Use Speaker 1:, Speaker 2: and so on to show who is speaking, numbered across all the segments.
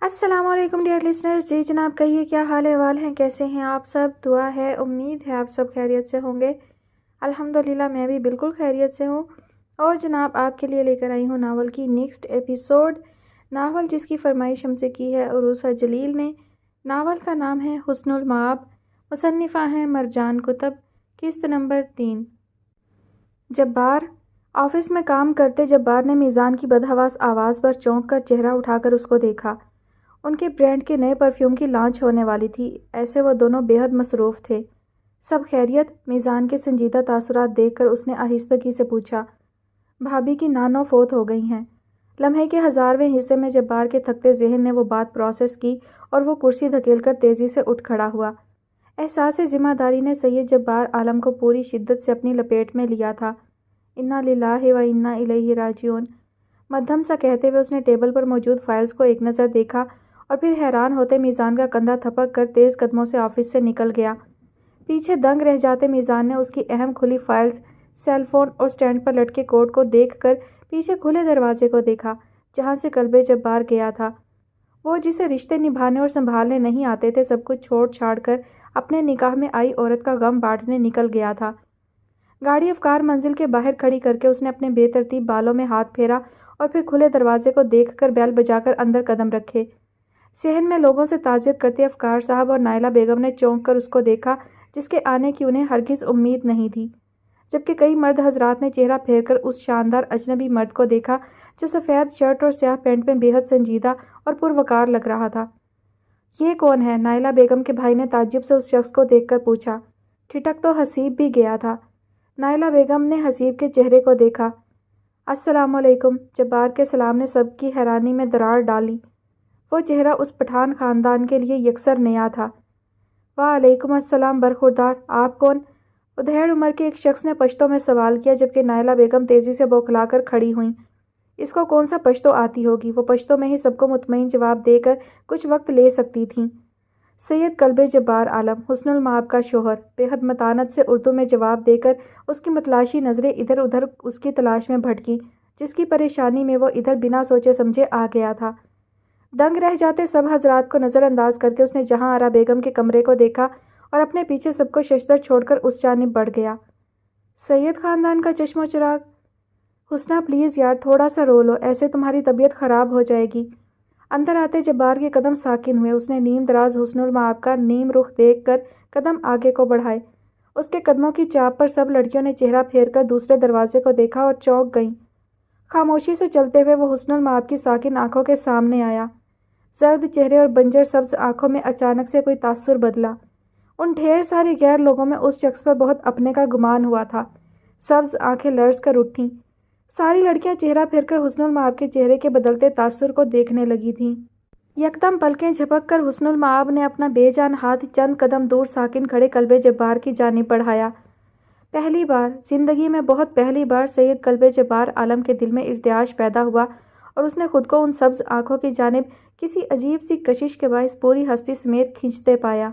Speaker 1: السلام علیکم dear listeners, جی جناب کہیے کیا حال احوال ہیں، کیسے ہیں آپ سب؟ دعا ہے، امید ہے آپ سب خیریت سے ہوں گے۔ الحمدللہ میں بھی بالکل خیریت سے ہوں، اور جناب آپ کے لیے لے کر آئی ہوں ناول کی نیکسٹ ایپیسوڈ، ناول جس کی فرمائش ہم سے کی ہے عروسہ جلیل نے۔ ناول کا نام ہے حسن المآب، مصنفہ ہیں مرجان کتب، قسط نمبر 3۔ جبار آفس میں کام کرتے جبار نے میزان کی بدحواس آواز پر چونک کر چہرہ اٹھا کر اس کو دیکھا۔ ان کے برانڈ کے نئے پرفیوم کی لانچ ہونے والی تھی، ایسے وہ دونوں بے حد مصروف تھے۔ سب خیریت؟ میزان کے سنجیدہ تاثرات دیکھ کر اس نے آہستگی سے پوچھا۔ بھابھی کی نانو فوت ہو گئی ہیں۔ لمحے کے 1000ویں حصے میں جبار کے تھکتے ذہن نے وہ بات پروسیس کی اور وہ کرسی دھکیل کر تیزی سے اٹھ کھڑا ہوا۔ احساس ذمہ داری نے سید جبار عالم کو پوری شدت سے اپنی لپیٹ میں لیا تھا۔ انا للہ و انا الیہ راجعون، مدھم سا کہتے ہوئے اس نے ٹیبل پر موجود فائلز کو ایک نظر دیکھا اور پھر حیران ہوتے میزان کا کندھا تھپک کر تیز قدموں سے آفس سے نکل گیا۔ پیچھے دنگ رہ جاتے میزان نے اس کی اہم کھلی فائلز، سیل فون اور سٹینڈ پر لٹکے کوٹ کو دیکھ کر پیچھے کھلے دروازے کو دیکھا جہاں سے قلب جبار گیا تھا۔ وہ جسے رشتے نبھانے اور سنبھالنے نہیں آتے تھے سب کچھ چھوڑ چھاڑ کر اپنے نکاح میں آئی عورت کا غم بانٹنے نکل گیا تھا۔ گاڑی افکار منزل کے باہر کھڑی کر کے اس نے اپنے بے ترتیب بالوں میں ہاتھ پھیرا اور پھر کھلے دروازے کو دیکھ کر بیل بجا کر اندر قدم رکھے۔ صحن میں لوگوں سے تعزیت کرتے افکار صاحب اور نائلہ بیگم نے چونک کر اس کو دیکھا جس کے آنے کی انہیں ہرگز امید نہیں تھی، جبکہ کئی مرد حضرات نے چہرہ پھیر کر اس شاندار اجنبی مرد کو دیکھا جو سفید شرٹ اور سیاہ پینٹ میں بے حد سنجیدہ اور پروقار لگ رہا تھا۔ یہ کون ہے؟ نائلہ بیگم کے بھائی نے تعجب سے اس شخص کو دیکھ کر پوچھا۔ ٹھٹک تو حسیب بھی گیا تھا۔ نائلہ بیگم نے حسیب کے چہرے کو دیکھا۔ السلام علیکم۔ جبار کے سلام نے سب کی حیرانی میں درار ڈالی۔ وہ چہرہ اس پٹھان خاندان کے لیے یکسر نیا تھا۔ وعلیکم السلام برخوردار، آپ کون؟ ادھیڑ عمر کے ایک شخص نے پشتو میں سوال کیا جبکہ نائلہ بیگم تیزی سے بوکھلا کر کھڑی ہوئیں۔ اس کو کون سا پشتو آتی ہوگی؟ وہ پشتو میں ہی سب کو مطمئن جواب دے کر کچھ وقت لے سکتی تھیں۔ سید قلب جبار عالم، حسن المآب کا شوہر، بے حد متانت سے اردو میں جواب دے کر اس کی متلاشی نظریں ادھر ادھر اس کی تلاش میں بھٹکیں جس کی پریشانی میں وہ ادھر بنا سوچے سمجھے آ گیا تھا۔ دنگ رہ جاتے سب حضرات کو نظر انداز کر کے اس نے جہاں آرا بیگم کے کمرے کو دیکھا اور اپنے پیچھے سب کو ششدر چھوڑ کر اس جانب بڑھ گیا۔ سید خاندان کا چشم و چراغ، حسنہ پلیز یار تھوڑا سا رو لو، ایسے تمہاری طبیعت خراب ہو جائے گی۔ اندر آتے جبار کے قدم ساکن ہوئے۔ اس نے نیم دراز حسن المآب کا نیم رخ دیکھ کر قدم آگے کو بڑھائے۔ اس کے قدموں کی چاپ پر سب لڑکیوں نے چہرہ پھیر کر دوسرے دروازے کو دیکھا اور چونک گئیں۔ خاموشی سے چلتے ہوئے وہ حسن المآب کی ساکن آنکھوں کے سامنے آیا۔ زرد چہرے اور بنجر سبز آنکھوں میں اچانک سے کوئی تاثر بدلا۔ ان ڈھیر ساری غیر لوگوں میں اس شخص پر بہت اپنے کا گمان ہوا تھا۔ سبز آنکھیں لرز کر اٹھیں۔ ساری لڑکیاں چہرہ پھیر کر حسن المآب کے چہرے کے بدلتے تاثر کو دیکھنے لگی تھیں۔ یکدم پلکیں جھپک کر حسن المآب نے اپنا بے جان ہاتھ چند قدم دور ساکن کھڑے قلب جبار کی جانب بڑھایا۔ پہلی بار زندگی میں، بہت پہلی بار سید قلب جبار عالم کے دل میں ارتعاش پیدا ہوا اور اس نے خود کو ان سبز آنکھوں کی جانب کسی عجیب سی کشش کے باعث پوری ہستی سمیت کھنچتے پایا۔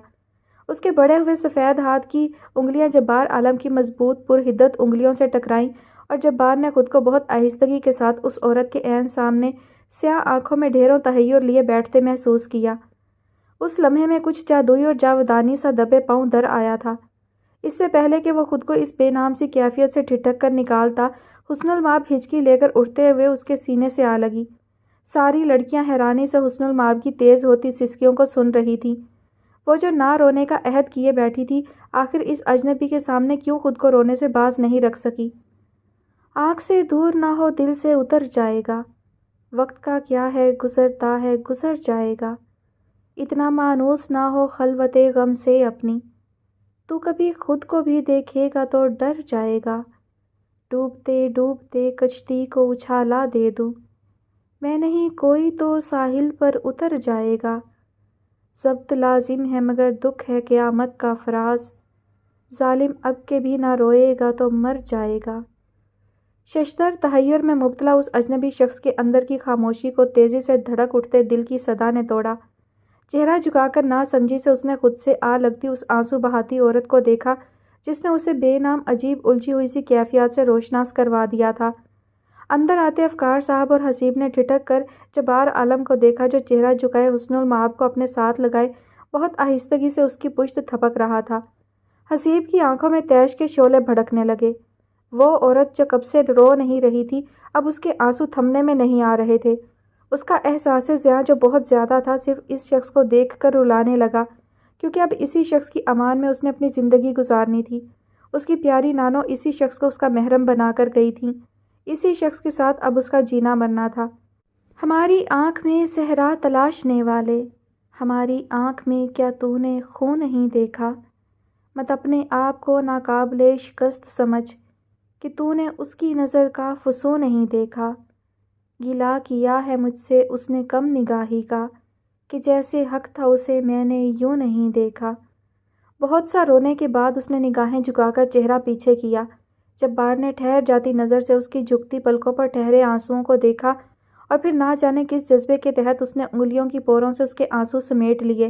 Speaker 1: اس کے بڑے ہوئے سفید ہاتھ کی انگلیاں جبار عالم کی مضبوط پرحدت انگلیوں سے ٹکرائیں اور جبار نے خود کو بہت آہستگی کے ساتھ اس عورت کے عین سامنے سیاہ آنکھوں میں ڈھیروں تحیر لیے بیٹھتے محسوس کیا۔ اس لمحے میں کچھ جادوئی اور جاودانی سا دبے پاؤں در آیا تھا۔ اس سے پہلے کہ وہ خود کو اس بے نام سی کیفیت سے ٹھٹک کر نکالتا، حسن المآب ہچکی لے کر اٹھتے ہوئے اس کے سینے سے آ لگی۔ ساری لڑکیاں حیرانی سے حسن المآب کی تیز ہوتی سسکیوں کو سن رہی تھیں۔ وہ جو نہ رونے کا عہد کیے بیٹھی تھی، آخر اس اجنبی کے سامنے کیوں خود کو رونے سے باز نہیں رکھ سکی؟ آنکھ سے دور نہ ہو دل سے اتر جائے گا، وقت کا کیا ہے گزرتا ہے گزر جائے گا، اتنا مانوس نہ ہو خلوت غم سے اپنی، تو کبھی خود کو بھی دیکھے گا تو ڈر جائے گا، ڈوبتے ڈوبتے کشتی کو اچھالا دے دوں، میں نہیں کوئی تو ساحل پر اتر جائے گا، ضبط لازم ہے مگر دکھ ہے قیامت کا فراز، ظالم اب کے بھی نہ روئے گا تو مر جائے گا۔ ششدر تحیر میں مبتلا اس اجنبی شخص کے اندر کی خاموشی کو تیزی سے دھڑک اٹھتے دل کی صدا نے توڑا۔ چہرہ جھکا کر نا سمجھی سے اس نے خود سے آ لگتی اس آنسو بہاتی عورت کو دیکھا جس نے اسے بے نام عجیب الجھی ہوئی سی کیفیات سے روشناس کروا دیا تھا۔ اندر آتے افکار صاحب اور حسیب نے ٹھٹک کر جبار عالم کو دیکھا جو چہرہ جھکائے حسن المآب کو اپنے ساتھ لگائے بہت آہستگی سے اس کی پشت تھپک رہا تھا۔ حسیب کی آنکھوں میں تیش کے شعلے بھڑکنے لگے۔ وہ عورت جو کب سے رو نہیں رہی تھی اب اس کے آنسو تھمنے میں نہیں آ رہے تھے۔ اس کا احساس زیاں جو بہت زیادہ تھا صرف اس شخص کو دیکھ کر رلانے لگا، کیونکہ اب اسی شخص کی امان میں اس نے اپنی زندگی گزارنی تھی۔ اس کی پیاری نانو اسی شخص کو اس کا محرم بنا کر گئی تھی، اسی شخص کے ساتھ اب اس کا جینا مرنا تھا۔ ہماری آنکھ میں صحرا تلاشنے والے، ہماری آنکھ میں کیا تو نے خون نہیں دیکھا؟ مت اپنے آپ کو ناقابل شکست سمجھ کہ تو نے اس کی نظر کا فسوں نہیں دیکھا۔ گلہ کیا ہے مجھ سے اس نے کم نگاہی کا، کہ جیسے حق تھا اسے میں نے یوں نہیں دیکھا۔ بہت سا رونے کے بعد اس نے نگاہیں جھکا کر چہرہ پیچھے کیا۔ جبار نے ٹھہر جاتی نظر سے اس کی جھکتی پلکوں پر ٹھہرے آنسوؤں کو دیکھا اور پھر نہ جانے کس جذبے کے تحت اس نے انگلیوں کی پوروں سے اس کے آنسو سمیٹ لیے۔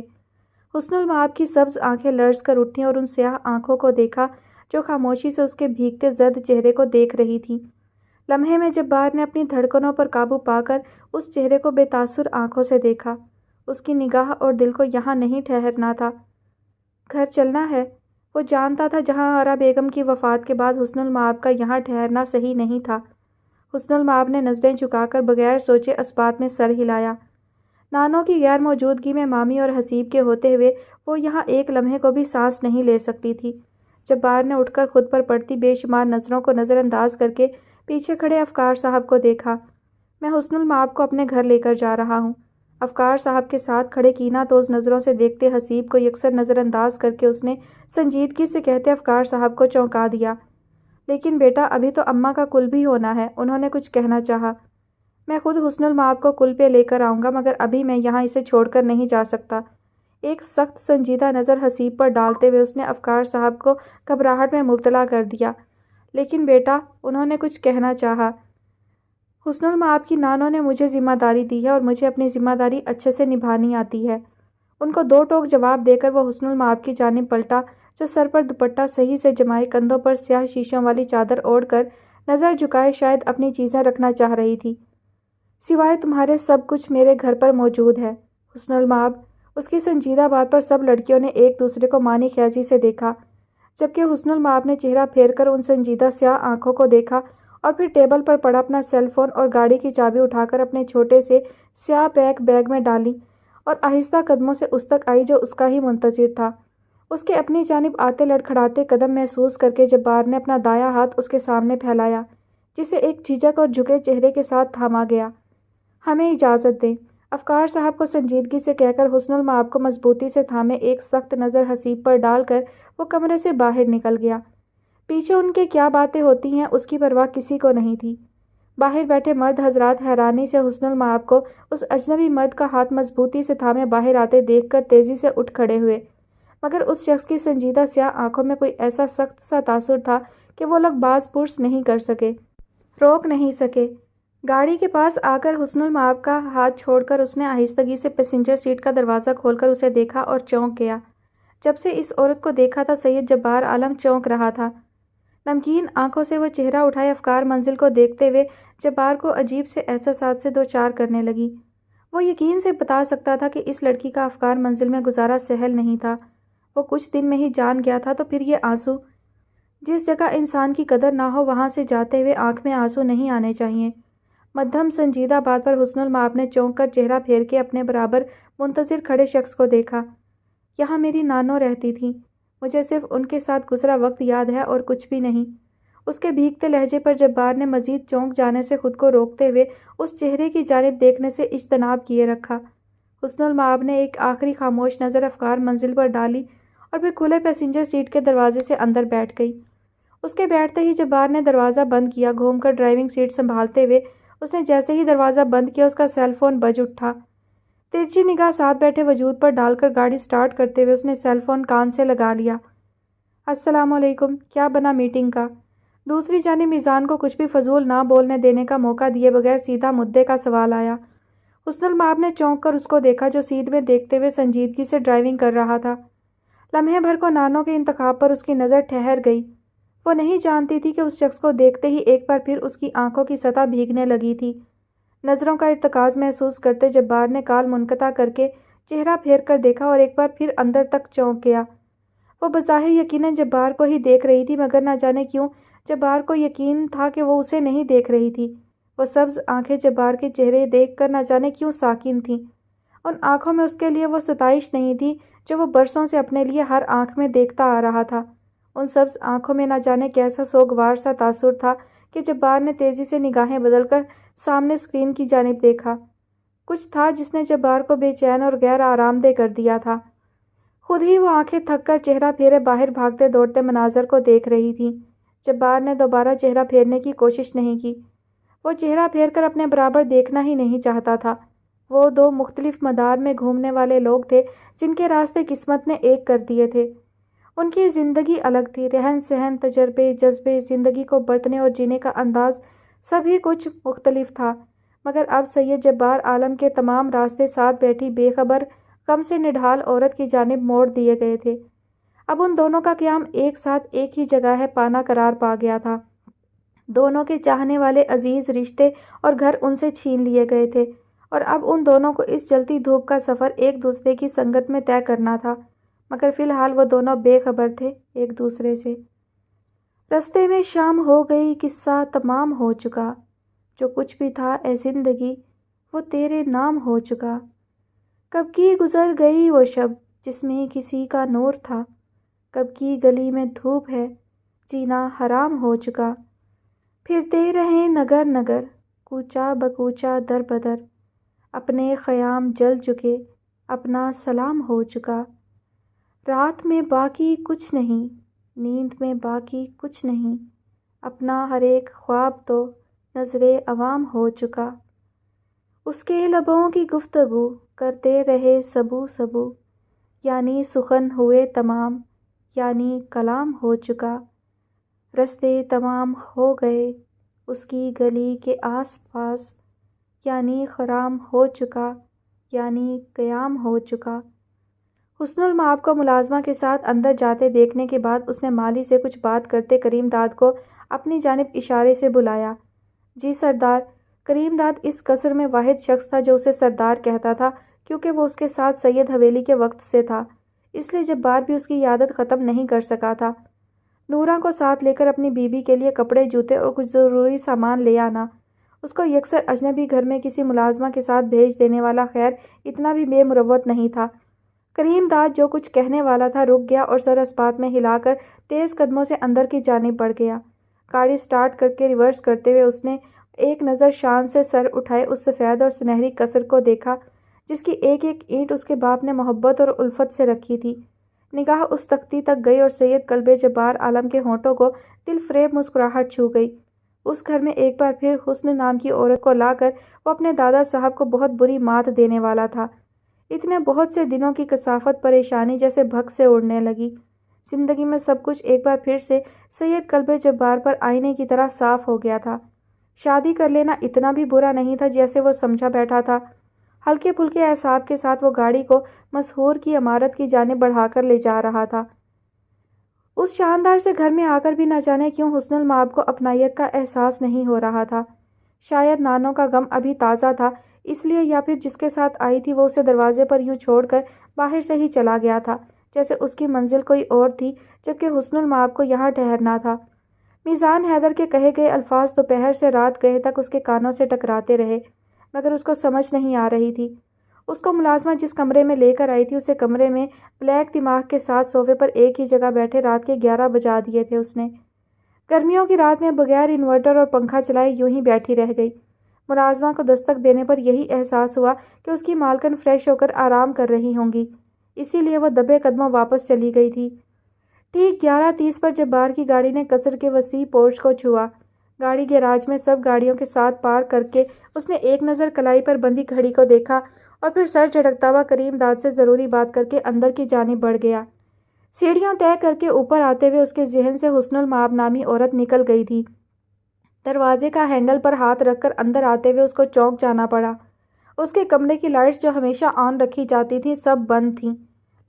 Speaker 1: حسن المآب کی سبز آنکھیں لرز کر اٹھیں اور ان سیاہ آنکھوں کو دیکھا جو خاموشی سے اس کے بھیگتے زرد چہرے کو دیکھ رہی تھیں۔ لمحے میں جبار نے اپنی دھڑکنوں پر قابو پا کر اس چہرے کو بے تاثر آنکھوں سے دیکھا۔ اس کی نگاہ اور دل کو یہاں نہیں ٹھہرنا تھا، گھر چلنا ہے۔ وہ جانتا تھا جہاں آرا بیگم کی وفات کے بعد حسن المآب کا یہاں ٹھہرنا صحیح نہیں تھا۔ حسن المآب نے نظریں جھکا کر بغیر سوچے اسبات میں سر ہلایا۔ نانو کی غیر موجودگی میں مامی اور حسیب کے ہوتے ہوئے وہ یہاں ایک لمحے کو بھی سانس نہیں لے سکتی تھی۔ جبار نے اٹھ کر خود پر پڑتی بے شمار نظروں کو نظر انداز کر کے پیچھے کھڑے افکار صاحب کو دیکھا۔ میں حسن المآب کو اپنے گھر لے کر جا رہا ہوں۔ افکار صاحب کے ساتھ کھڑے کینہ توز نظروں سے دیکھتے حسیب کو یکسر نظر انداز کر کے اس نے سنجیدگی سے کہتے افکار صاحب کو چونکا دیا۔ لیکن بیٹا ابھی تو اماں کا کل بھی ہونا ہے، انہوں نے کچھ کہنا چاہا۔ میں خود حسن المآب کو کل پہ لے کر آؤں گا مگر ابھی میں یہاں اسے چھوڑ کر نہیں جا سکتا۔ ایک سخت سنجیدہ نظر حسیب پر ڈالتے ہوئے اس نے افکار صاحب کو گھبراہٹ میں مبتلا کر دیا۔ لیکن بیٹا انہوں نے کچھ کہنا چاہا۔ حسن المآب کی نانو نے مجھے ذمہ داری دی ہے اور مجھے اپنی ذمہ داری اچھے سے نبھانی آتی ہے۔ ان کو دو ٹوک جواب دے کر وہ حسن المآب کی جانب پلٹا جو سر پر دوپٹہ صحیح سے جمائے کندھوں پر سیاہ شیشوں والی چادر اوڑھ کر نظر جھکائے شاید اپنی چیزیں رکھنا چاہ رہی تھی۔ سوائے تمہارے سب کچھ میرے گھر پر موجود ہے حسن المآب۔ اس کی سنجیدہ بات پر سب لڑکیوں نے ایک دوسرے کو معنی خیزی سے دیکھا، جبکہ حسن المآب نے چہرہ پھیر کر ان سنجیدہ سیاہ آنکھوں کو دیکھا اور پھر ٹیبل پر پڑا اپنا سیل فون اور گاڑی کی چابی اٹھا کر اپنے چھوٹے سے سیاہ پیک بیگ میں ڈالی اور آہستہ قدموں سے اس تک آئی جو اس کا ہی منتظر تھا۔ اس کے اپنی جانب آتے لڑکھڑاتے قدم محسوس کر کے جبار نے اپنا دایاں ہاتھ اس کے سامنے پھیلایا جسے ایک جھجک اور جھکے چہرے کے ساتھ تھاما گیا۔ ہمیں اجازت دیں، افکار صاحب کو سنجیدگی سے کہہ کر حسن المآب کو مضبوطی سے تھامے ایک سخت نظر حسیب پر ڈال کر وہ کمرے سے باہر نکل گیا۔ پیچھے ان کے کیا باتیں ہوتی ہیں اس کی پرواہ کسی کو نہیں تھی۔ باہر بیٹھے مرد حضرات حیرانی سے حسن المآب کو اس اجنبی مرد کا ہاتھ مضبوطی سے تھامے باہر آتے دیکھ کر تیزی سے اٹھ کھڑے ہوئے، مگر اس شخص کی سنجیدہ سیاہ آنکھوں میں کوئی ایسا سخت سا تاثر تھا کہ وہ لوگ باز پرس نہیں کر سکے، روک نہیں سکے۔ گاڑی کے پاس آ کر حسن المآب کا ہاتھ چھوڑ کر اس نے آہستگی سے پیسنجر سیٹ کا دروازہ کھول کر اسے دیکھا اور چونک گیا۔ جب سے اس عورت کو دیکھا تھا سید جبار عالم چونک رہا تھا۔ نمکین آنکھوں سے وہ چہرہ اٹھائے افکار منزل کو دیکھتے ہوئے جبار کو عجیب سے احساسات سے دوچار کرنے لگی۔ وہ یقین سے بتا سکتا تھا کہ اس لڑکی کا افکار منزل میں گزارا سہل نہیں تھا۔ وہ کچھ دن میں ہی جان گیا تھا تو پھر یہ آنسو، جس جگہ انسان کی قدر نہ ہو وہاں سے جاتے ہوئے آنکھ میں آنسو نہیں آنے چاہیے۔ مدھم سنجیدہ بات پر حسن المآب نے چونک کر چہرہ پھیر کے اپنے برابر منتظر کھڑے شخص کو دیکھا۔ یہاں میری نانو رہتی تھی، مجھے صرف ان کے ساتھ گزرا وقت یاد ہے اور کچھ بھی نہیں۔ اس کے بھیگتے لہجے پر جبار نے مزید چونک جانے سے خود کو روکتے ہوئے اس چہرے کی جانب دیکھنے سے اجتناب کیے رکھا۔ حسن المآب نے ایک آخری خاموش نظر افکار منزل پر ڈالی اور پھر کھلے پیسنجر سیٹ کے دروازے سے اندر بیٹھ گئی۔ اس کے بیٹھتے ہی جبار نے دروازہ بند کیا۔ گھوم کر ڈرائیونگ سیٹ سنبھالتے ہوئے اس نے جیسے ہی دروازہ بند کیا اس کا سیل فون بج اٹھا۔ ترچھی نگاہ ساتھ بیٹھے وجود پر ڈال کر گاڑی سٹارٹ کرتے ہوئے اس نے سیل فون کان سے لگا لیا۔ السلام علیکم، کیا بنا میٹنگ کا؟ دوسری جانب میزان کو کچھ بھی فضول نہ بولنے دینے کا موقع دیے بغیر سیدھا مدعے کا سوال آیا۔ حسن المآب نے چونک کر اس کو دیکھا جو سیدھ میں دیکھتے ہوئے سنجیدگی سے ڈرائیونگ کر رہا تھا۔ لمحے بھر کو نانو کے انتخاب پر اس کی نظر ٹھہر گئی۔ وہ نہیں جانتی تھی کہ اس شخص کو دیکھتے ہی ایک بار پھر اس کی آنکھوں کی سطح بھیگنے لگی تھی۔ نظروں کا ارتکاز محسوس کرتے جبار نے کال منقطع کر کے چہرہ پھیر کر دیکھا اور ایک بار پھر اندر تک چونک گیا۔ وہ بظاہر یقیناً جبار کو ہی دیکھ رہی تھی، مگر نہ جانے کیوں جبار کو یقین تھا کہ وہ اسے نہیں دیکھ رہی تھی۔ وہ سبز آنکھیں جبار کے چہرے دیکھ کر نہ جانے کیوں ساکن تھیں۔ ان آنکھوں میں اس کے لیے وہ ستائش نہیں تھی جو وہ برسوں سے اپنے لیے ہر آنکھ میں دیکھتا آ رہا تھا۔ ان سبز آنکھوں میں نہ جانے کیسا سوگوار سا تاثر تھا کہ جبار نے تیزی سے نگاہیں بدل کر سامنے اسکرین کی جانب دیکھا۔ کچھ تھا جس نے جبار کو بے چین اور غیر آرام دہ کر دیا تھا۔ خود ہی وہ آنکھیں تھک کر چہرہ پھیرے باہر بھاگتے دوڑتے مناظر کو دیکھ رہی تھی۔ جبار نے دوبارہ چہرہ پھیرنے کی کوشش نہیں کی۔ وہ چہرہ پھیر کر اپنے برابر دیکھنا ہی نہیں چاہتا تھا۔ وہ دو مختلف مدار میں گھومنے والے لوگ تھے جن کے راستے قسمت نے ایک کر دیے تھے۔ ان کی زندگی الگ تھی، رہن سہن، تجربے، جذبے، زندگی کو برتنے اور جینے کا انداز سبھی کچھ مختلف تھا، مگر اب سید جبار عالم کے تمام راستے ساتھ بیٹھی بے خبر غم سے نڈھال عورت کی جانب موڑ دیے گئے تھے۔ اب ان دونوں کا قیام ایک ساتھ ایک ہی جگہ ہے پانا قرار پا گیا تھا۔ دونوں کے چاہنے والے عزیز رشتے اور گھر ان سے چھین لیے گئے تھے، اور اب ان دونوں کو اس جلتی دھوپ کا سفر ایک دوسرے کی سنگت میں طے کرنا تھا، مگر فی الحال وہ دونوں بے خبر تھے ایک دوسرے سے۔ رستے میں شام ہو گئی، قصہ تمام ہو چکا، جو کچھ بھی تھا اے زندگی وہ تیرے نام ہو چکا۔ کب کی گزر گئی وہ شب جس میں کسی کا نور تھا، کب کی گلی میں دھوپ ہے جینا حرام ہو چکا۔ پھرتے رہیں نگر نگر، کوچہ بکوچہ در بدر، اپنے خیام جل چکے اپنا سلام ہو چکا۔ رات میں باقی کچھ نہیں، نیند میں باقی کچھ نہیں، اپنا ہر ایک خواب تو نظر عوام ہو چکا۔ اس کے لبوں کی گفتگو کرتے رہے سبو سبو، یعنی سخن ہوئے تمام، یعنی کلام ہو چکا۔ رستے تمام ہو گئے اس کی گلی کے آس پاس، یعنی خرام ہو چکا، یعنی قیام ہو چکا۔ حسن المآب کو ملازمہ کے ساتھ اندر جاتے دیکھنے کے بعد اس نے مالی سے کچھ بات کرتے کریم داد کو اپنی جانب اشارے سے بلایا۔ جی سردار۔ کریم داد اس قصر میں واحد شخص تھا جو اسے سردار کہتا تھا، کیونکہ وہ اس کے ساتھ سید حویلی کے وقت سے تھا، اس لیے جبار بھی اس کی عیادت ختم نہیں کر سکا تھا۔ نورہ کو ساتھ لے کر اپنی بیوی کے لیے کپڑے، جوتے اور کچھ ضروری سامان لے آنا۔ اس کو یکسر اجنبی گھر میں کسی ملازمہ کے ساتھ بھیج دینے والا خیر اتنا بھی بے مروت نہیں تھا۔ کریم داد جو کچھ کہنے والا تھا رک گیا اور سر اسپات میں ہلا کر تیز قدموں سے اندر کی جانب بڑھ گیا۔ گاڑی سٹارٹ کر کے ریورس کرتے ہوئے اس نے ایک نظر شان سے سر اٹھائے اس سفید اور سنہری قصر کو دیکھا جس کی ایک ایک اینٹ اس کے باپ نے محبت اور الفت سے رکھی تھی۔ نگاہ اس تختی تک گئی اور سید قلب جبار عالم کے ہونٹوں کو دل فریب مسکراہٹ چھو گئی۔ اس گھر میں ایک بار پھر حسن نام کی عورت کو لا کر وہ اپنے دادا صاحب کو بہت بری مات دینے والا تھا۔ اتنے بہت سے دنوں کی کثافت پریشانی جیسے بھگ سے اڑنے لگی۔ زندگی میں سب کچھ ایک بار پھر سے سید قلب جبار پر آئینے کی طرح صاف ہو گیا تھا۔ شادی کر لینا اتنا بھی برا نہیں تھا جیسے وہ سمجھا بیٹھا تھا۔ ہلکے پھلکے اعصاب کے ساتھ وہ گاڑی کو مسحور کی عمارت کی جانب بڑھا کر لے جا رہا تھا۔ اس شاندار سے گھر میں آ کر بھی نہ جانے کیوں حسن المآب کو اپنائیت کا احساس نہیں ہو رہا تھا۔ شاید نانوں کا غم ابھی تازہ تھا اس لیے، یا پھر جس کے ساتھ آئی تھی وہ اسے دروازے پر یوں چھوڑ کر باہر سے ہی چلا گیا تھا جیسے اس کی منزل کوئی اور تھی، جبکہ حسن المآب کو یہاں ٹھہرنا تھا۔ میزان حیدر کے کہے گئے الفاظ دوپہر سے رات گئے تک اس کے کانوں سے ٹکراتے رہے، مگر اس کو سمجھ نہیں آ رہی تھی۔ اس کو ملازمہ جس کمرے میں لے کر آئی تھی اسے کمرے میں بلیک دماغ کے ساتھ صوفے پر ایک ہی جگہ بیٹھے رات کے 11 بجا دیے تھے اس نے۔ گرمیوں کی رات میں بغیر انورٹر اور پنکھا چلائے یوں ہی بیٹھی رہ گئی۔ ملازمہ کو دستک دینے پر یہی احساس ہوا کہ اس کی مالکن فریش ہو کر آرام کر رہی ہوں گی، اسی لیے وہ دبے قدموں واپس چلی گئی تھی۔ ٹھیک 11:30 پر جبار کی گاڑی نے قصر کے وسیع پورچ کو چھوا۔ گاڑی گیراج میں سب گاڑیوں کے ساتھ پارک کر کے اس نے ایک نظر کلائی پر بندھی گھڑی کو دیکھا اور پھر سر جھٹکتا ہوا کریم داد سے ضروری بات کر کے اندر کی جانب بڑھ گیا۔ سیڑھیاں طے کر کے اوپر آتے ہوئے اس کے ذہن سے حسن المآب نامی عورت نکل گئی تھی۔ دروازے کا ہینڈل پر ہاتھ رکھ کر اندر آتے ہوئے اس کو چونک جانا پڑا۔ اس کے کمرے کی لائٹس جو ہمیشہ آن رکھی جاتی تھیں سب بند تھیں۔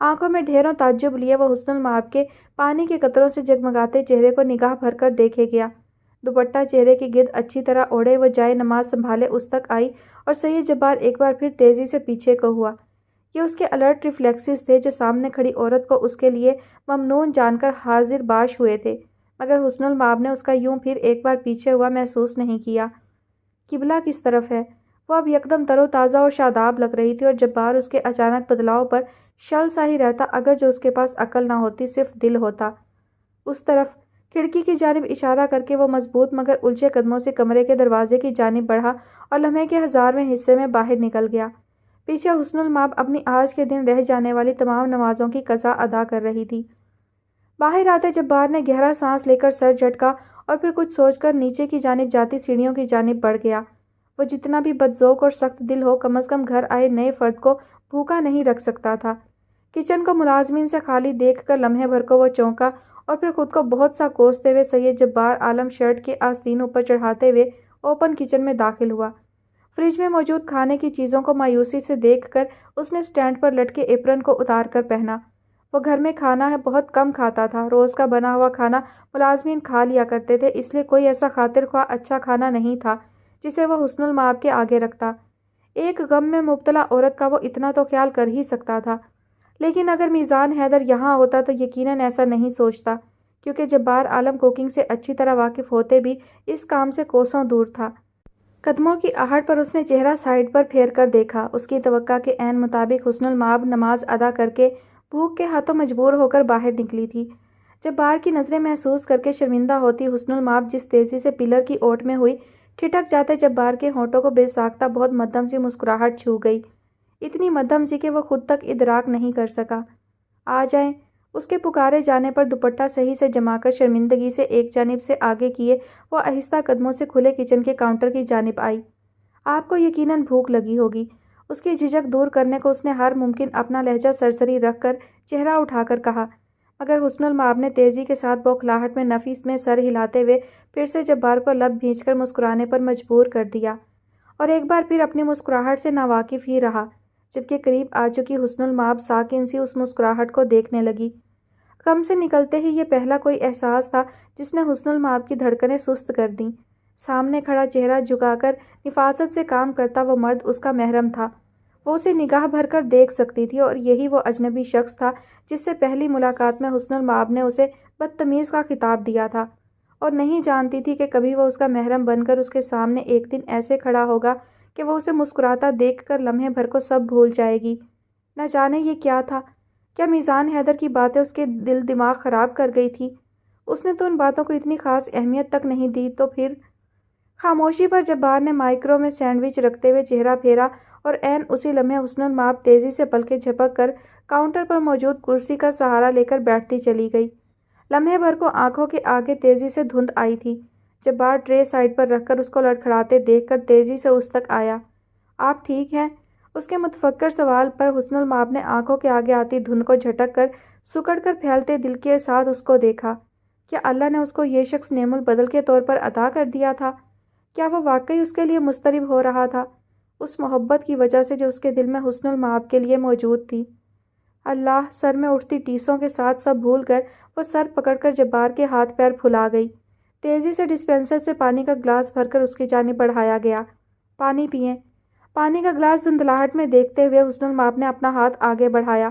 Speaker 1: آنکھوں میں ڈھیروں تعجب لیے وہ حسن المآب کے پانی کے قطروں سے جگمگاتے چہرے کو نگاہ بھر کر دیکھے گیا۔ دوپٹہ چہرے کے گرد اچھی طرح اوڑھے وہ جائے نماز سنبھالے اس تک آئی اور سید جبار ایک بار پھر تیزی سے پیچھے کو ہوا۔ یہ اس کے الرٹ ریفلیکسز تھے جو سامنے کھڑی عورت کو اس کے لیے ممنون جان کر حاضر باش ہوئے تھے، مگر حسن المآب نے اس کا یوں پھر ایک بار پیچھے ہوا محسوس نہیں کیا۔ قبلہ کس طرف ہے؟ وہ اب یکدم تر و تازہ اور شاداب لگ رہی تھی اور جبار اس کے اچانک بدلاؤ پر شل سا ہی رہتا اگر جو اس کے پاس عقل نہ ہوتی صرف دل ہوتا۔ اس طرف کھڑکی کی جانب اشارہ کر کے وہ مضبوط مگر الجھے قدموں سے کمرے کے دروازے کی جانب بڑھا اور لمحے کے 1000ویں حصے میں باہر نکل گیا۔ پیچھے حسن المآب اپنی آج کے دن رہ جانے والی تمام نمازوں کی قضا ادا کر رہی تھی۔ باہر آتے جبار نے گہرا سانس لے کر سر جھٹکا اور پھر کچھ سوچ کر نیچے کی جانب جاتی سیڑھیوں کی جانب بڑھ گیا۔ وہ جتنا بھی بدذوق اور سخت دل ہو کم از کم گھر آئے نئے فرد کو بھوکا نہیں رکھ سکتا تھا۔ کچن کو ملازمین سے خالی دیکھ کر لمحے بھر کو وہ چونکا اور پھر خود کو بہت سا کوستے ہوئے سید جبار عالم شرٹ کے آستین اوپر چڑھاتے ہوئے اوپن کچن میں داخل ہوا۔ فریج میں موجود کھانے کی چیزوں کو مایوسی سے دیکھ کر اس نے اسٹینڈ پر لٹکے ایپرن کو اتار کر پہنا۔ وہ گھر میں کھانا بہت کم کھاتا تھا، روز کا بنا ہوا کھانا ملازمین کھا لیا کرتے تھے، اس لیے کوئی ایسا خاطر خواہ اچھا کھانا نہیں تھا جسے وہ حسن المآب کے آگے رکھتا۔ ایک غم میں مبتلا عورت کا وہ اتنا تو خیال کر ہی سکتا تھا، لیکن اگر میزان حیدر یہاں ہوتا تو یقیناً ایسا نہیں سوچتا، کیونکہ جبار عالم کوکنگ سے اچھی طرح واقف ہوتے بھی اس کام سے کوسوں دور تھا۔ قدموں کی آہٹ پر اس نے چہرہ سائیڈ پر پھیر کر دیکھا۔ اس کی توقع کے عین مطابق حسن المآب نماز ادا کر کے بھوک کے ہاتھوں مجبور ہو کر باہر نکلی تھی۔ جبار کی نظریں محسوس کر کے شرمندہ ہوتی حسن المآب جس تیزی سے پلر کی اوٹ میں ہوئی، ٹھٹک جاتے جبار کے ہونٹوں کو بے ساختہ بہت مدھم سی مسکراہٹ چھو گئی، اتنی مدھم سی کہ وہ خود تک ادراک نہیں کر سکا۔ آ جائیں۔ اس کے پکارے جانے پر دوپٹہ صحیح سے جما کر شرمندگی سے ایک جانب سے آگے کیے وہ آہستہ قدموں سے کھلے کچن کے کاؤنٹر کی جانب آئی۔ آپ کو یقیناً بھوک لگی ہوگی۔ اس کی جھجک دور کرنے کو اس نے ہر ممکن اپنا لہجہ سرسری رکھ کر چہرہ اٹھا کر کہا، مگر حسن المآب نے تیزی کے ساتھ بوکھلاہٹ میں نفی میں سر ہلاتے ہوئے پھر سے جبار کو لب بھینچ کر مسکرانے پر مجبور کر دیا، اور ایک بار پھر اپنی مسکراہٹ سے ناواقف ہی رہا۔ جبکہ قریب آ چکی حسن المآب ساکن سی اس مسکراہٹ کو دیکھنے لگی۔ غم سے نکلتے ہی یہ پہلا کوئی احساس تھا جس نے حسن المآب کی دھڑکنیں سست کر دیں۔ سامنے کھڑا چہرہ جھکا کر نفاست سے کام کرتا وہ مرد اس کا محرم تھا۔ وہ اسے نگاہ بھر کر دیکھ سکتی تھی، اور یہی وہ اجنبی شخص تھا جس سے پہلی ملاقات میں حسن المآب نے اسے بدتمیز کا خطاب دیا تھا، اور نہیں جانتی تھی کہ کبھی وہ اس کا محرم بن کر اس کے سامنے ایک دن ایسے کھڑا ہوگا کہ وہ اسے مسکراتا دیکھ کر لمحے بھر کو سب بھول جائے گی۔ نہ جانے یہ کیا تھا؟ کیا میزان حیدر کی باتیں اس کے دل دماغ خراب کر گئی تھی؟ اس نے تو ان باتوں کو اتنی خاص اہمیت تک نہیں دی۔ تو پھر خاموشی پر جبار نے مائکرو میں سینڈوچ رکھتے ہوئے چہرہ پھیرا، اور عین اسی لمحے حسن المآب تیزی سے پلکیں جھپک کر کاؤنٹر پر موجود کرسی کا سہارا لے کر بیٹھتی چلی گئی۔ لمحے بھر کو آنکھوں کے آگے تیزی سے دھند آئی تھی۔ جبار ٹرے سائڈ پر رکھ کر اس کو لڑکھڑاتے دیکھ کر تیزی سے اس تک آیا۔ آپ ٹھیک ہیں؟ اس کے متفکر سوال پر حسن المآب نے آنکھوں کے آگے آتی دھند کو جھٹک کر سکڑ کر پھیلتے دل کے ساتھ اس کو دیکھا۔ کیا اللہ نے اس کو یہ شخص نعم البدل کے طور پر عطا کر دیا تھا؟ کیا وہ واقعی اس کے لیے مضطرب ہو رہا تھا، اس محبت کی وجہ سے جو اس کے دل میں حسن المآب کے لیے موجود تھی؟ اللہ! سر میں اٹھتی ٹیسوں کے ساتھ سب بھول کر وہ سر پکڑ کر جبار کے ہاتھ پیر پھلا گئی۔ تیزی سے ڈسپینسر سے پانی کا گلاس بھر کر اس کی جانب بڑھایا گیا۔ پانی پئیں۔ پانی کا گلاس دھندلاہٹ میں دیکھتے ہوئے حسن المآب نے اپنا ہاتھ آگے بڑھایا۔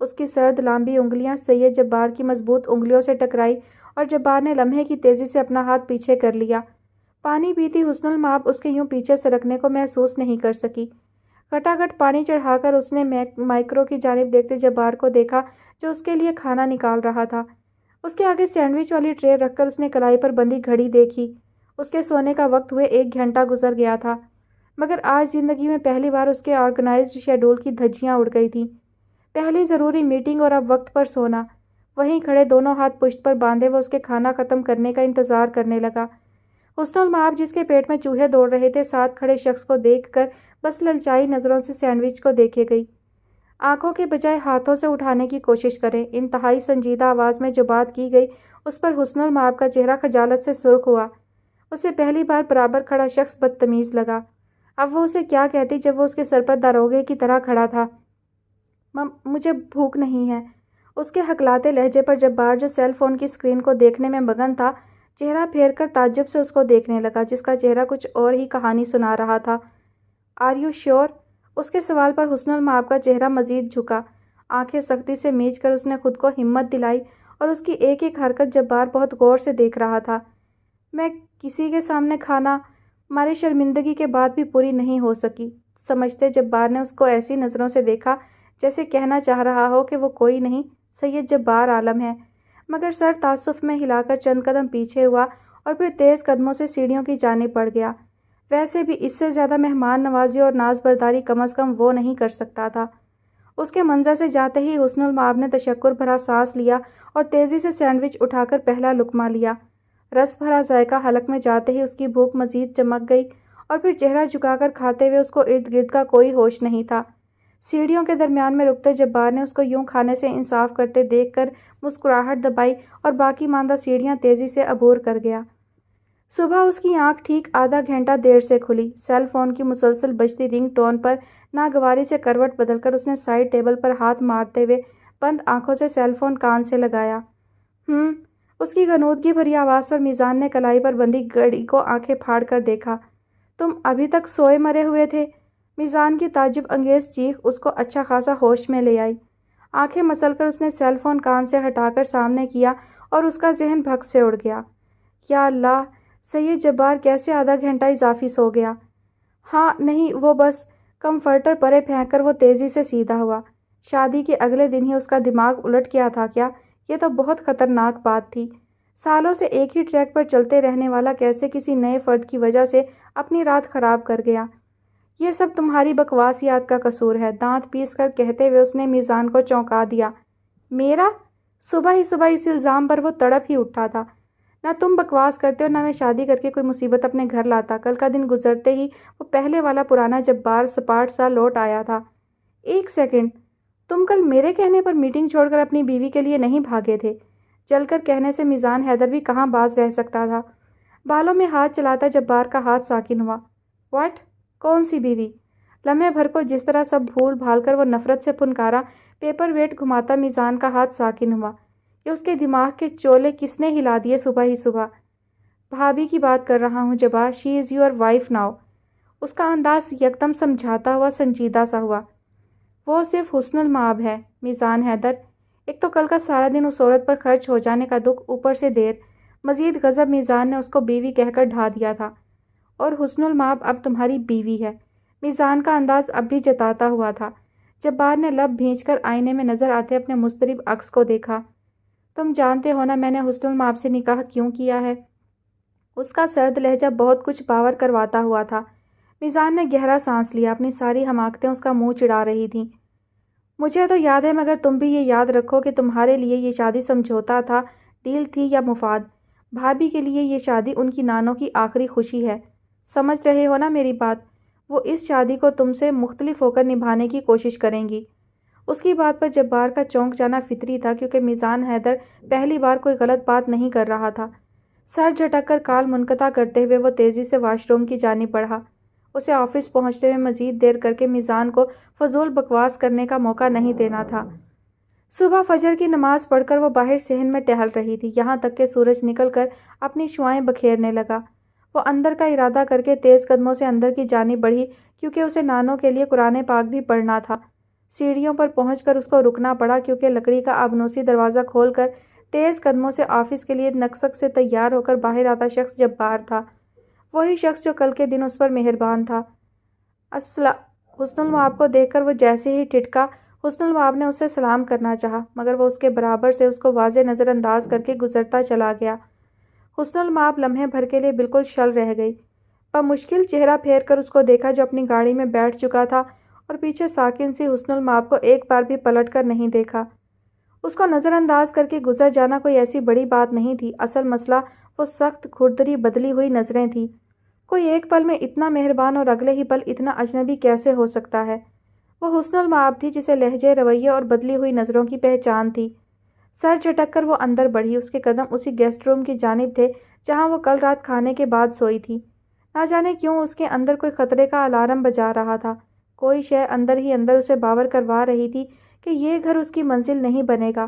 Speaker 1: اس کی سرد لامبی انگلیاں سید جبار کی مضبوط انگلیوں سے ٹکرائی، اور جبار نے لمحے کی تیزی سے اپنا ہاتھ پیچھے کر لیا۔ پانی پیتی حسن المآب اس کے یوں پیچھے سرکنے کو محسوس نہیں کر سکی۔ کھٹاکھٹ پانی چڑھا کر اس نے مائکرو کی جانب دیکھتے جبار کو دیکھا جو اس کے لیے کھانا نکال رہا تھا۔ اس کے آگے سینڈوچ والی ٹرے رکھ کر اس نے کلائی پر بندھی گھڑی دیکھی۔ اس کے سونے کا وقت ہوئے 1 گھنٹہ گزر گیا تھا، مگر آج زندگی میں پہلی بار اس کے آرگنائزڈ شیڈول کی دھجیاں اڑ گئی تھیں۔ پہلی ضروری میٹنگ اور اب وقت پر سونا۔ وہیں کھڑے دونوں ہاتھ پشت پر باندھے وہ اس کے کھانا ختم کرنے کا انتظار کرنے لگا۔ حسن المآب جس کے پیٹ میں چوہے دوڑ رہے تھے ساتھ کھڑے شخص کو دیکھ کر بس للچائی نظروں سے سینڈوچ کو دیکھے گئی۔ آنکھوں کے بجائے ہاتھوں سے اٹھانے کی کوشش کریں۔ انتہائی سنجیدہ آواز میں جو بات کی گئی اس پر حسن المآب کا چہرہ خجالت سے سرخ ہوا۔ اسے پہلی بار برابر کھڑا شخص بدتمیز لگا۔ اب وہ اسے کیا کہتی جب وہ اس کے سر پر داروغے کی طرح کھڑا تھا۔ مجھے بھوک نہیں ہے۔ اس کے ہکلاتے لہجے پر جبار جو سیل فون کی اسکرین کو دیکھنے میں مگن تھا، چہرہ پھیر کر تعجب سے اس کو دیکھنے لگا، جس کا چہرہ کچھ اور ہی کہانی سنا رہا تھا۔ Are you sure? اس کے سوال پر حسن المآب کا چہرہ مزید جھکا۔ آنکھیں سختی سے میچ کر اس نے خود کو ہمت دلائی اور اس کی ایک ایک حرکت جبار بہت غور سے دیکھ رہا تھا۔ میں کسی کے سامنے کھانا ہماری شرمندگی کے بعد بھی پوری نہیں ہو سکی، سمجھتے جبار نے اس کو ایسی نظروں سے دیکھا جیسے کہنا چاہ رہا ہو کہ وہ کوئی نہیں، سید جبار عالم ہے، مگر سر تعسف میں ہلا کر چند قدم پیچھے ہوا اور پھر تیز قدموں سے سیڑھیوں کی جانب بڑھ گیا۔ ویسے بھی اس سے زیادہ مہمان نوازی اور ناز برداری کم از کم وہ نہیں کر سکتا تھا۔ اس کے منظر سے جاتے ہی حسن المآب نے تشکر بھرا سانس لیا اور تیزی سے سینڈوچ اٹھا کر پہلا لقمہ لیا۔ رس بھرا ذائقہ حلق میں جاتے ہی اس کی بھوک مزید چمک گئی اور پھر چہرہ جھکا کر کھاتے ہوئے اس کو ارد گرد کا کوئی ہوش نہیں تھا۔ سیڑھیوں کے درمیان میں رکتے جبار نے اس کو یوں کھانے سے انصاف کرتے دیکھ کر مسکراہٹ دبائی اور باقی ماندہ سیڑھیاں تیزی سے عبور کر گیا۔ صبح اس کی آنکھ ٹھیک آدھا گھنٹہ دیر سے کھلی۔ سیل فون کی مسلسل بجتی رنگ ٹون پر ناگواری سے کروٹ بدل کر اس نے سائیڈ ٹیبل پر ہاتھ مارتے ہوئے بند آنکھوں سے سیل فون کان سے لگایا۔ اس کی غنودگی بھری آواز پر میزان نے کلائی پر بندھی گھڑی کو آنکھیں پھاڑ کر دیکھا۔ تم ابھی تک سوئے مرے ہوئے تھے؟ میزان کی تعجب انگیز چیخ اس کو اچھا خاصا ہوش میں لے آئی۔ آنکھیں مسل کر اس نے سیل فون کان سے ہٹا کر سامنے کیا اور اس کا ذہن بھگ سے اڑ گیا۔ یا اللہ، سید جبار کیسے آدھا گھنٹہ اضافی سو گیا؟ ہاں نہیں، وہ بس کمفرٹر پرے پھینک کر وہ تیزی سے سیدھا ہوا۔ شادی کے اگلے دن ہی اس کا دماغ الٹ گیا تھا کیا؟ یہ تو بہت خطرناک بات تھی۔ سالوں سے ایک ہی ٹریک پر چلتے رہنے والا کیسے کسی نئے فرد کی وجہ سے اپنی رات خراب کر گیا؟ یہ سب تمہاری بکواسیات کا قصور ہے، دانت پیس کر کہتے ہوئے اس نے میزان کو چونکا دیا۔ میرا؟ صبح اس الزام پر وہ تڑپ ہی اٹھا تھا۔ نہ تم بکواس کرتے ہو، نہ میں شادی کر کے کوئی مصیبت اپنے گھر لاتا۔ کل کا دن گزرتے ہی وہ پہلے والا پرانا جبار سپاٹ سا لوٹ آیا تھا۔ ایک سیکنڈ، تم کل میرے کہنے پر میٹنگ چھوڑ کر اپنی بیوی کے لیے نہیں بھاگے تھے؟ چل کر کہنے سے میزان حیدر بھی کہاں باز رہ سکتا تھا۔ بالوں میں ہاتھ چلاتا جبار کا ہاتھ ساکن ہوا۔ واٹ؟ کون سی بیوی؟ لمحے بھر کو جس طرح سب بھول بھال کر وہ نفرت سے پھنکارا پیپر ویٹ گھماتا میزان کا ہاتھ ساکن ہوا۔ یہ اس کے دماغ کے چولے کس نے ہلا دیے صبح ہی صبح؟ بھابھی کی بات کر رہا ہوں جبار، شی از یور وائف ناؤ۔ اس کا انداز یکدم سمجھاتا ہوا سنجیدہ سا ہوا۔ وہ صرف حسن المآب ہے میزان حیدر۔ ایک تو کل کا سارا دن اس عورت پر خرچ ہو جانے کا دکھ، اوپر سے دیر، مزید غضب میزان نے اس کو بیوی کہہ کر ڈھا دیا تھا۔ اور حسن المآب اب تمہاری بیوی ہے، میزان کا انداز اب بھی جتاتا ہوا تھا۔ جبار نے لب بھینچ کر آئینے میں نظر آتے اپنے مضطرب عکس کو دیکھا۔ تم جانتے ہو نا میں نے حسن المآب سے نکاح کیوں کیا ہے؟ اس کا سرد لہجہ بہت کچھ باور کرواتا ہوا تھا۔ میزان نے گہرا سانس لیا، اپنی ساری حماقتیں اس کا منہ چڑھا رہی تھیں۔ مجھے تو یاد ہے، مگر تم بھی یہ یاد رکھو کہ تمہارے لیے یہ شادی سمجھوتا تھا، ڈیل تھی یا مفاد۔ بھابھی کے لیے یہ شادی ان کی نانوں کی آخری خوشی ہے۔ سمجھ رہے ہو نا میری بات؟ وہ اس شادی کو تم سے مختلف ہو کر نبھانے کی کوشش کریں گی۔ اس کی بات پر جبار کا چونک جانا فطری تھا، کیونکہ میزان حیدر پہلی بار کوئی غلط بات نہیں کر رہا تھا۔ سر جھٹک کر کال منقطع کرتے ہوئے وہ تیزی سے واش روم کی جانب بڑھا۔ اسے آفس پہنچتے ہوئے مزید دیر کر کے میزان کو فضول بکواس کرنے کا موقع نہیں دینا تھا۔ صبح فجر کی نماز پڑھ کر وہ باہر صحن میں ٹہل رہی تھی، یہاں تک کہ سورج نکل کر اپنی شعاعیں بکھیرنے لگا۔ وہ اندر کا ارادہ کر کے تیز قدموں سے اندر کی جانب بڑھی، کیونکہ اسے نانوں کے لیے قرآن پاک بھی پڑھنا تھا۔ سیڑھیوں پر پہنچ کر اس کو رکنا پڑا، کیونکہ لکڑی کا آبنوسی دروازہ کھول کر تیز قدموں سے آفس کے لیے نکسک سے تیار ہو کر باہر آتا شخص جبار تھا، وہی شخص جو کل کے دن اس پر مہربان تھا۔ حسن المآب کو دیکھ کر وہ جیسے ہی ٹھٹکا، حسن المآب نے اسے سلام کرنا چاہا، مگر وہ اس کے برابر سے اس کو واضح نظر انداز کر کے گزرتا چلا گیا۔ حسن المآب لمحے بھر کے لیے بالکل شل رہ گئی۔ بمشکل چہرہ پھیر کر اس کو دیکھا جو اپنی گاڑی میں بیٹھ چکا تھا، اور پیچھے ساکن سی حسن المآب کو ایک بار بھی پلٹ کر نہیں دیکھا۔ اس کو نظر انداز کر کے گزر جانا کوئی ایسی بڑی بات نہیں تھی، اصل مسئلہ وہ سخت کھردری بدلی ہوئی نظریں تھیں۔ کوئی ایک پل میں اتنا مہربان اور اگلے ہی پل اتنا اجنبی کیسے ہو سکتا ہے؟ وہ حسن المآب تھی جسے لہجے، رویے اور بدلی ہوئی نظروں کی پہچان تھی۔ سر جھٹک کر وہ اندر بڑھی۔ اس کے قدم اسی گیسٹ روم کی جانب تھے جہاں وہ کل رات کھانے کے بعد سوئی تھی۔ نہ جانے کیوں اس کے اندر کوئی خطرے کا الارم بجا رہا تھا، کوئی شے اندر ہی اندر اسے باور کروا رہی تھی کہ یہ گھر اس کی منزل نہیں بنے گا،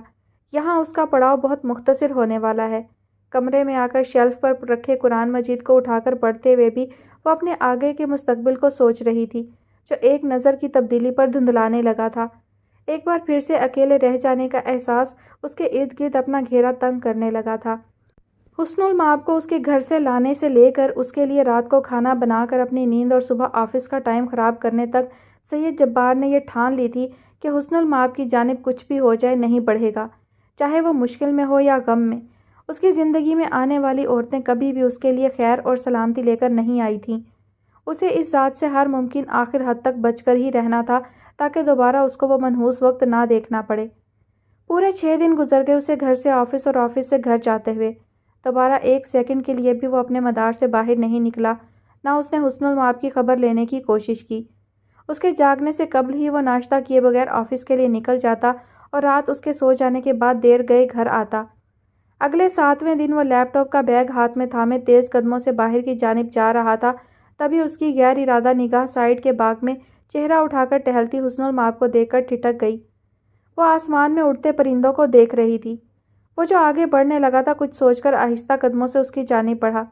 Speaker 1: یہاں اس کا پڑاؤ بہت مختصر ہونے والا ہے۔ کمرے میں آ کر شیلف پر رکھے قرآن مجید کو اٹھا کر پڑھتے ہوئے بھی وہ اپنے آگے کے مستقبل کو سوچ رہی تھی، جو ایک نظر کی تبدیلی پر دھندلانے لگا تھا۔ ایک بار پھر سے اکیلے رہ جانے کا احساس اس کے ارد گرد اپنا گھیرا تنگ کرنے لگا تھا۔ حسن المآب کو اس کے گھر سے لانے سے لے کر اس کے لیے رات کو کھانا بنا کر اپنی نیند اور صبح آفس کا ٹائم خراب کرنے تک سید جبار نے یہ ٹھان لی تھی کہ حسن المآب کی جانب کچھ بھی ہو جائے نہیں بڑھے گا، چاہے وہ مشکل میں ہو یا غم میں۔ اس کی زندگی میں آنے والی عورتیں کبھی بھی اس کے لیے خیر اور سلامتی لے کر نہیں آئی تھیں۔ اسے اس ذات سے ہر ممکن آخر حد تک بچ کر ہی رہنا تھا تاکہ دوبارہ اس کو وہ منحوس وقت نہ دیکھنا پڑے۔ پورے 6 دن گزر گئے اسے گھر سے آفس اور آفس سے گھر جاتے ہوئے۔ دوبارہ ایک سیکنڈ کے لیے بھی وہ اپنے مدار سے باہر نہیں نکلا، نہ اس نے حسن المآب کی خبر لینے کی کوشش کی۔ اس کے جاگنے سے قبل ہی وہ ناشتہ کیے بغیر آفس کے لیے نکل جاتا اور رات اس کے سو جانے کے بعد دیر گئے گھر آتا۔ اگلے 7ویں دن وہ لیپ ٹاپ کا بیگ ہاتھ میں تھامے تیز قدموں سے باہر کی جانب جا رہا تھا، تبھی اس کی غیر ارادہ نگاہ سائڈ کے باغ میں چہرہ اٹھا کر ٹہلتی حسن المآب کو دیکھ کر ٹھٹک گئی۔ وہ آسمان میں اڑتے پرندوں کو دیکھ رہی تھی۔ وہ جو آگے بڑھنے لگا تھا کچھ سوچ کر آہستہ قدموں سے اس کی جانب بڑھا۔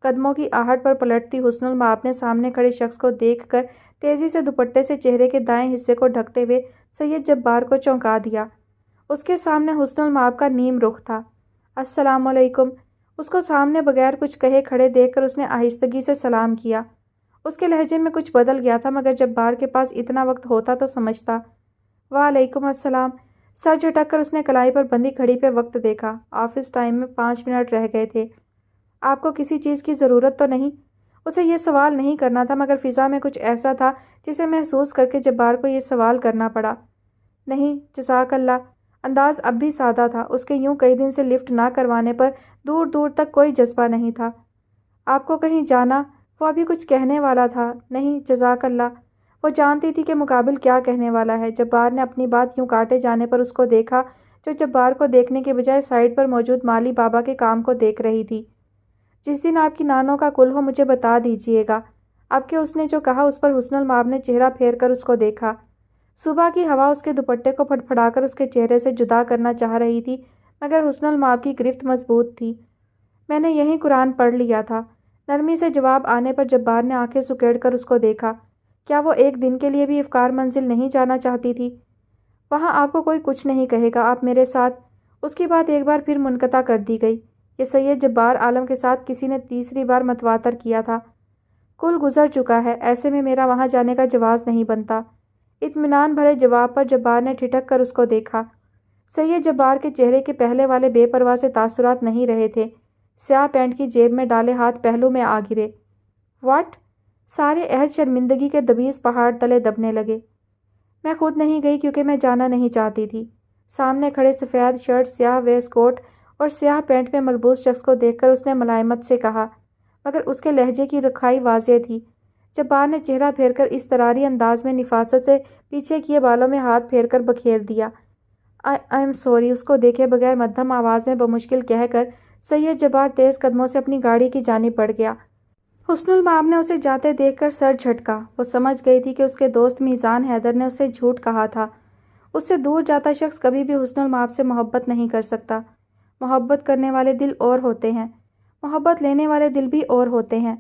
Speaker 1: قدموں کی آہٹ پر پلٹتی حسن المآب نے سامنے کھڑے شخص کو دیکھ کر تیزی سے دوپٹے سے چہرے کے دائیں حصے کو ڈھکتے ہوئے سید جبار کو چونکا دیا۔ اس کے سامنے حسن المآب کا نیم رخ تھا۔ السلام علیکم۔ اس کو سامنے بغیر کچھ کہے کھڑے دیکھ کر اس نے آہستگی سے سلام کیا۔ اس کے لہجے میں کچھ بدل گیا تھا، مگر جبار کے پاس اتنا وقت ہوتا تو سمجھتا۔ وعلیکم السلام۔ سر جھٹک کر اس نے کلائی پر بندھی گھڑی پہ وقت دیکھا۔ آفس ٹائم میں 5 منٹ رہ گئے تھے۔ آپ کو کسی چیز کی ضرورت تو نہیں؟ اسے یہ سوال نہیں کرنا تھا، مگر فضا میں کچھ ایسا تھا جسے محسوس کر کے جبار کو یہ سوال کرنا پڑا۔ نہیں، جزاک اللہ۔ انداز اب بھی سادہ تھا۔ اس کے یوں کئی دن سے لفٹ نہ کروانے پر دور دور تک کوئی جذبہ نہیں تھا۔ آپ کو کہیں جانا؟ وہ ابھی کچھ کہنے والا تھا۔ نہیں، جزاک اللہ۔ وہ جانتی تھی کہ مقابل کیا کہنے والا ہے۔ جبار نے اپنی بات یوں کاٹے جانے پر اس کو دیکھا، جو جبار کو دیکھنے کے بجائے سائڈ پر موجود مالی بابا کے کام کو دیکھ رہی تھی۔ جس دن آپ کی نانوں کا کل ہو مجھے بتا دیجیے گا۔ اب کہ اس نے جو کہا اس پر حسن المآب نے چہرہ پھیر کر اس کو دیکھا۔ صبح کی ہوا اس کے دوپٹے کو پھڑپھڑا کر اس کے چہرے سے جدا کرنا چاہ رہی تھی، مگر حسن المآب کی گرفت مضبوط تھی۔ میں نے یہیں قرآن پڑھ لیا تھا۔ نرمی سے جواب آنے پر جبار نے آنکھیں سکیڑ کر اس کو دیکھا۔ کیا وہ ایک دن کے لیے بھی افکار منزل نہیں جانا چاہتی تھی؟ وہاں آپ کو کوئی کچھ نہیں کہے گا، آپ میرے ساتھ۔ اس کی بات ایک بار پھر منقطع کر دی گئی۔ یہ سید جبار عالم کے ساتھ کسی نے تیسری بار متواتر کیا تھا۔ کل گزر چکا ہے، ایسے میں میرا وہاں جانے کا جواز نہیں بنتا۔ اطمینان بھرے جواب پر جبار نے ٹھٹک کر اس کو دیکھا۔ سید جبار کے چہرے کے پہلے والے بے پرواہ سے تاثرات نہیں رہے تھے۔ سیاہ پینٹ کی جیب میں ڈالے ہاتھ پہلو میں آ گرے۔ واٹ؟ سارے عہد شرمندگی کے دبیز پہاڑ تلے دبنے لگے۔ میں خود نہیں گئی کیونکہ میں جانا نہیں چاہتی تھی۔ سامنے کھڑے سفید شرٹ، سیاہ ویسٹ کوٹ اور سیاہ پینٹ میں ملبوس شخص کو دیکھ کر اس نے ملائمت سے کہا، مگر اس کے لہجے کی رکھائی واضح تھی۔ جبار نے چہرہ پھیر کر اس طراری انداز میں نفاست سے پیچھے کیے بالوں میں ہاتھ پھیر کر بکھیر دیا۔ I am sorry. اس کو دیکھے بغیر مدھم آواز میں بمشکل کہہ کر سید جبار تیز قدموں سے اپنی گاڑی کی جانب بڑھ گیا۔ حسن المآب نے اسے جاتے دیکھ کر سر جھٹکا۔ وہ سمجھ گئی تھی کہ اس کے دوست میزان حیدر نے اس سے جھوٹ کہا تھا۔ اس سے دور جاتا شخص کبھی بھی حسن المآب سے محبت نہیں کر سکتا۔ محبت کرنے والے دل اور ہوتے ہیں، محبت لینے والے دل بھی اور ہوتے ہیں۔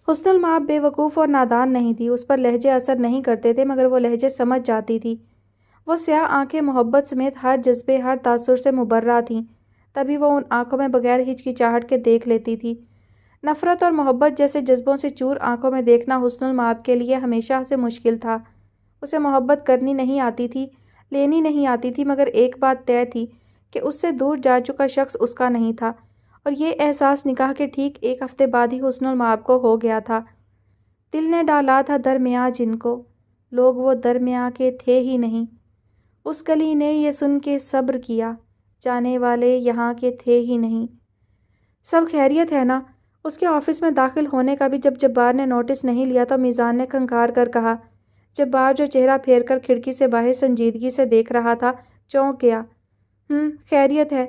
Speaker 1: حسن المآب بے وقوف اور نادان نہیں تھی۔ اس پر لہجے اثر نہیں کرتے تھے، مگر وہ لہجے سمجھ جاتی تھی۔ وہ سیاہ آنکھیں محبت سمیت ہر جذبے، ہر تاثر سے مبرہ تھیں، تبھی وہ ان آنکھوں میں بغیر ہچکچاہٹ کے دیکھ لیتی تھی۔ نفرت اور محبت جیسے جذبوں سے چور آنکھوں میں دیکھنا حسن المآب کے لیے ہمیشہ سے مشکل تھا۔ اسے محبت کرنی نہیں آتی تھی، لینی نہیں آتی تھی، مگر ایک بات طے تھی کہ اس سے دور جا چکا شخص اس کا نہیں تھا، اور یہ احساس نکاح کے ٹھیک 1 ہفتے بعد ہی حسن المآب کو ہو گیا تھا۔ دل نے ڈالا تھا درمیاں جن کو، لوگ وہ درمیاں کے تھے ہی نہیں۔ اس کلی نے یہ سن کے صبر کیا، جانے والے یہاں کے تھے ہی نہیں۔ سب خیریت ہے نا؟ اس کے آفس میں داخل ہونے کا بھی جب جبار نے نوٹس نہیں لیا تو میزان نے کھنکار کر کہا۔ جبار جو چہرہ پھیر کر کھڑکی سے باہر سنجیدگی سے دیکھ رہا تھا چونک گیا۔ خیریت ہے۔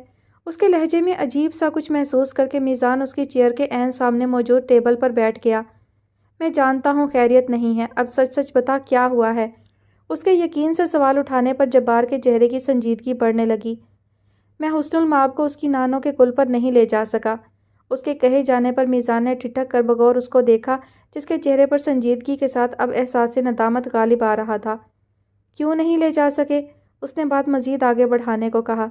Speaker 1: اس کے لہجے میں عجیب سا کچھ محسوس کر کے میزان اس کی چیئر کے عین سامنے موجود ٹیبل پر بیٹھ گیا۔ میں جانتا ہوں خیریت نہیں ہے، اب سچ سچ بتا کیا ہوا ہے؟ اس کے یقین سے سوال اٹھانے پر جبار کے چہرے کی سنجیدگی بڑھنے لگی۔ میں حسن المآب کو اس کی نانوں کے کل پر نہیں لے جا سکا۔ اس کے کہے جانے پر میزان نے ٹھٹک کر بغور اس کو دیکھا، جس کے چہرے پر سنجیدگی کے ساتھ اب احساس ندامت غالب آ رہا تھا۔ کیوں نہیں لے جا سکے؟ اس نے بات مزید آگے بڑھانے کو کہا۔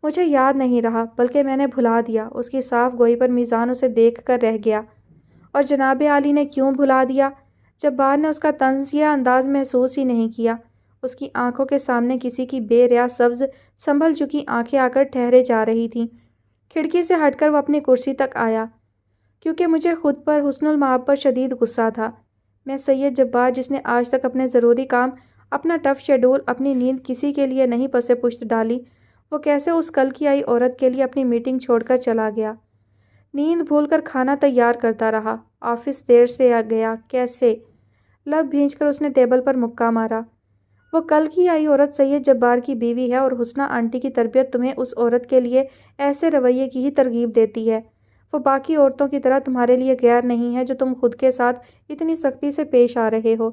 Speaker 1: مجھے یاد نہیں رہا، بلکہ میں نے بھلا دیا۔ اس کی صاف گوئی پر میزان اسے دیکھ کر رہ گیا۔ اور جناب عالی نے کیوں بھلا دیا؟ جبار نے اس کا طنزیہ انداز محسوس ہی نہیں کیا۔ اس کی آنکھوں کے سامنے کسی کی بے ریا سبز سنبھل چکی آنکھیں آ کر ٹھہرے جا رہی تھیں۔ کھڑکی سے ہٹ کر وہ اپنی کرسی تک آیا۔ کیونکہ مجھے خود پر حسن المآب پر شدید غصہ تھا۔ میں سید جبار، جس نے آج تک اپنے ضروری کام، اپنا ٹف شیڈول، اپنی نیند کسی کے لیے نہیں پسے پشت ڈالی، وہ کیسے اس کل کی آئی عورت کے لیے اپنی میٹنگ چھوڑ کر چلا گیا؟ نیند بھول کر کھانا تیار کرتا رہا، آفس دیر سے آ گیا، کیسے؟ لب بھینچ کر اس نے ٹیبل پر مکہ مارا۔ وہ کل کی آئی عورت سید جبار کی بیوی ہے، اور حسنہ آنٹی کی تربیت تمہیں اس عورت کے لیے ایسے رویے کی ہی ترغیب دیتی ہے۔ وہ باقی عورتوں کی طرح تمہارے لیے غیر نہیں ہے، جو تم خود کے ساتھ اتنی سختی سے پیش آ رہے ہو۔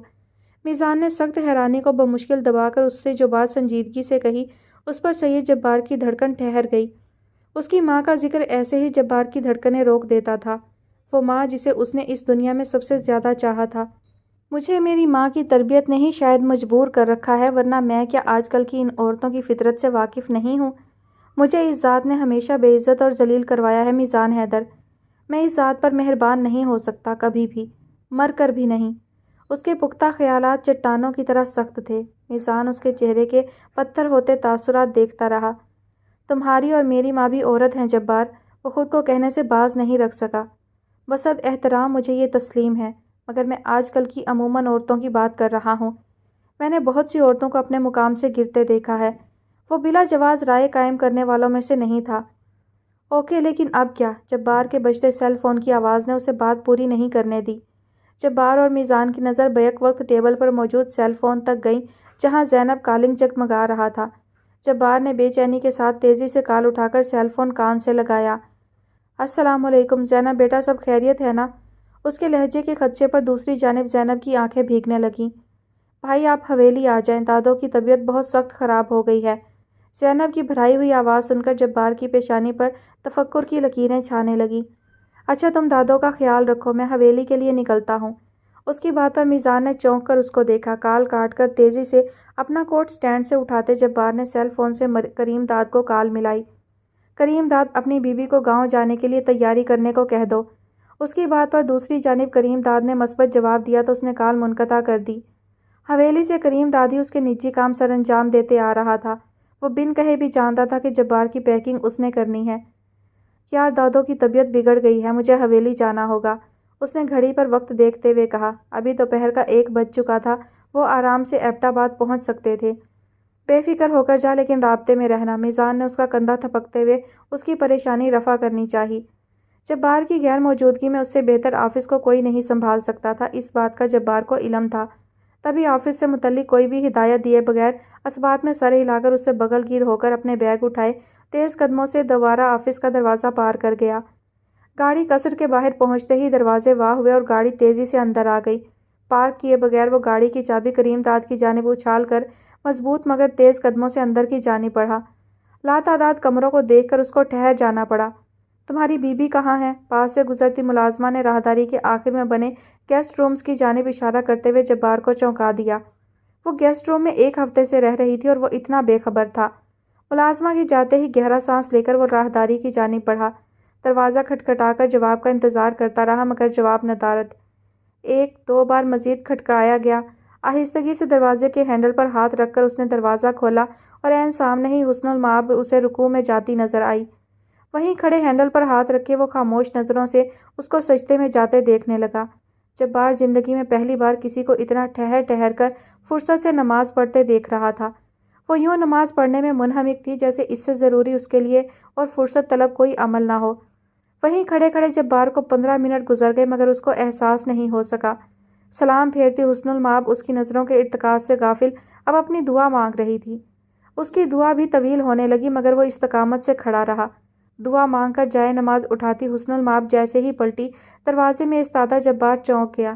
Speaker 1: میزان نے سخت حیرانی کو بمشکل دبا کر اس سے جو بات سنجیدگی سے کہی، اس پر سید جبار کی دھڑکن ٹھہر گئی۔ اس کی ماں کا ذکر ایسے ہی جبار کی دھڑکنیں روک دیتا تھا۔ وہ ماں جسے اس نے اس دنیا میں سب سے زیادہ چاہا تھا۔ مجھے میری ماں کی تربیت نے ہی شاید مجبور کر رکھا ہے، ورنہ میں کیا آج کل کی ان عورتوں کی فطرت سے واقف نہیں ہوں؟ مجھے اس ذات نے ہمیشہ بے عزت اور ذلیل کروایا ہے میزان حیدر۔ میں اس ذات پر مہربان نہیں ہو سکتا، کبھی بھی، مر کر بھی نہیں۔ اس کے پختہ خیالات چٹانوں کی طرح سخت تھے۔ میزان اس کے چہرے کے پتھر ہوتے تاثرات دیکھتا رہا۔ تمہاری اور میری ماں بھی عورت ہیں جبار، وہ خود کو کہنے سے باز نہیں رکھ سکا۔ بصد احترام مجھے یہ تسلیم ہے، مگر میں آج کل کی عموماً عورتوں کی بات کر رہا ہوں۔ میں نے بہت سی عورتوں کو اپنے مقام سے گرتے دیکھا ہے۔ وہ بلا جواز رائے قائم کرنے والوں میں سے نہیں تھا۔ اوکے، لیکن اب کیا؟ جبار کے بجتے سیل فون کی آواز نے اسے بات پوری نہیں کرنے دی۔ جبار اور میزان کی نظر بیک وقت ٹیبل پر موجود سیل فون تک گئی، جہاں زینب کالنگ جگمگا رہا تھا۔ جبار نے بے چینی کے ساتھ تیزی سے کال اٹھا کر سیل فون کان سے لگایا۔ السلام علیکم زینب بیٹا، سب خیریت ہے نا؟ اس کے لہجے کے خدشے پر دوسری جانب زینب کی آنکھیں بھیگنے لگیں۔ بھائی آپ حویلی آ جائیں، دادو کی طبیعت بہت سخت خراب ہو گئی ہے۔ زینب کی بھرائی ہوئی آواز سن کر جبار کی پیشانی پر تفکر کی لکیریں چھانے لگیں۔ اچھا، تم دادو کا خیال رکھو، میں حویلی کے لیے نکلتا ہوں۔ اس کی بات پر میزان نے چونک کر اس کو دیکھا۔ کال کاٹ کر تیزی سے اپنا کوٹ سٹینڈ سے اٹھاتے جبار نے سیل فون سے کریم داد کو کال ملائی۔ کریم داد، اپنی بیوی کو گاؤں جانے کے لیے تیاری کرنے کو کہہ دو۔ اس کی بات پر دوسری جانب کریم داد نے مثبت جواب دیا تو اس نے کال منقطع کر دی۔ حویلی سے کریم دادی اس کے نجی کام سر انجام دیتے آ رہا تھا۔ وہ بن کہے بھی جانتا تھا کہ جبار کی پیکنگ اس نے کرنی ہے۔ یار، دادو کی طبیعت بگڑ گئی ہے، مجھے حویلی جانا ہوگا، اس نے گھڑی پر وقت دیکھتے ہوئے کہا۔ ابھی دوپہر کا 1 بج چکا تھا، وہ آرام سے ایبٹ آباد پہنچ سکتے تھے۔ بے فکر ہو کر جا، لیکن رابطے میں رہنا۔ میزان نے اس کا کندھا تھپکتے ہوئے اس کی پریشانی رفع کرنی چاہی۔ جبار کی غیر موجودگی میں اس سے بہتر آفس کو کوئی نہیں سنبھال سکتا تھا، اس بات کا جبار کو علم تھا۔ تبھی آفس سے متعلق کوئی بھی ہدایت دیے بغیر اسبات میں سر ہلا کر اس سے بغل گیر ہو کر اپنے بیگ اٹھائے تیز قدموں سے دوبارہ آفس کا دروازہ پار کر گیا۔ گاڑی قصر کے باہر پہنچتے ہی دروازے واہ ہوئے اور گاڑی تیزی سے اندر آ گئی۔ پارک کیے بغیر وہ گاڑی کی چابی کریم داد کی جانب اچھال کر مضبوط مگر تیز قدموں سے اندر کی جانب بڑھا۔ لاتعداد کمروں کو دیکھ کر اس کو ٹھہر جانا پڑا۔ تمہاری بیوی کہاں ہے؟ پاس سے گزرتی ملازمہ نے راہداری کے آخر میں بنے گیسٹ رومز کی جانب اشارہ کرتے ہوئے جبار کو چونکا دیا۔ وہ گیسٹ روم میں 1 ہفتے سے رہ رہی تھی اور وہ اتنا بے خبر تھا۔ ملازمہ کے جاتے ہی گہرا سانس لے کر وہ راہداری کی جانب بڑھا۔ دروازہ کھٹکھٹا کر جواب کا انتظار کرتا رہا، مگر جواب ندارد۔ 1-2 بار مزید کھٹکایا گیا۔ آہستگی سے دروازے کے ہینڈل پر ہاتھ رکھ کر اس نے دروازہ کھولا اور عین سامنے ہی حسن المآب اسے رکوع میں جاتی نظر آئی۔ وہیں کھڑے ہینڈل پر ہاتھ رکھے وہ خاموش نظروں سے اس کو سجدے میں جاتے دیکھنے لگا۔ جبار زندگی میں پہلی بار کسی کو اتنا ٹھہر ٹھہر کر فرصت سے نماز پڑھتے دیکھ رہا تھا۔ وہ یوں نماز پڑھنے میں منہمک تھی جیسے اس سے ضروری اس کے لیے اور فرصت طلب کوئی عمل نہ ہو۔ وہیں کھڑے کھڑے جبار کو 15 منٹ گزر گئے، مگر اس کو احساس نہیں ہو سکا۔ سلام پھیرتی حسن المآب اس کی نظروں کے ارتکاز سے غافل اب اپنی دعا مانگ رہی تھی۔ اس کی دعا بھی طویل ہونے لگی، مگر وہ استقامت سے کھڑا رہا۔ دعا مانگ کر جائے نماز اٹھاتی حسن المآب جیسے ہی پلٹی، دروازے میں ایستادہ جبار چونک گیا۔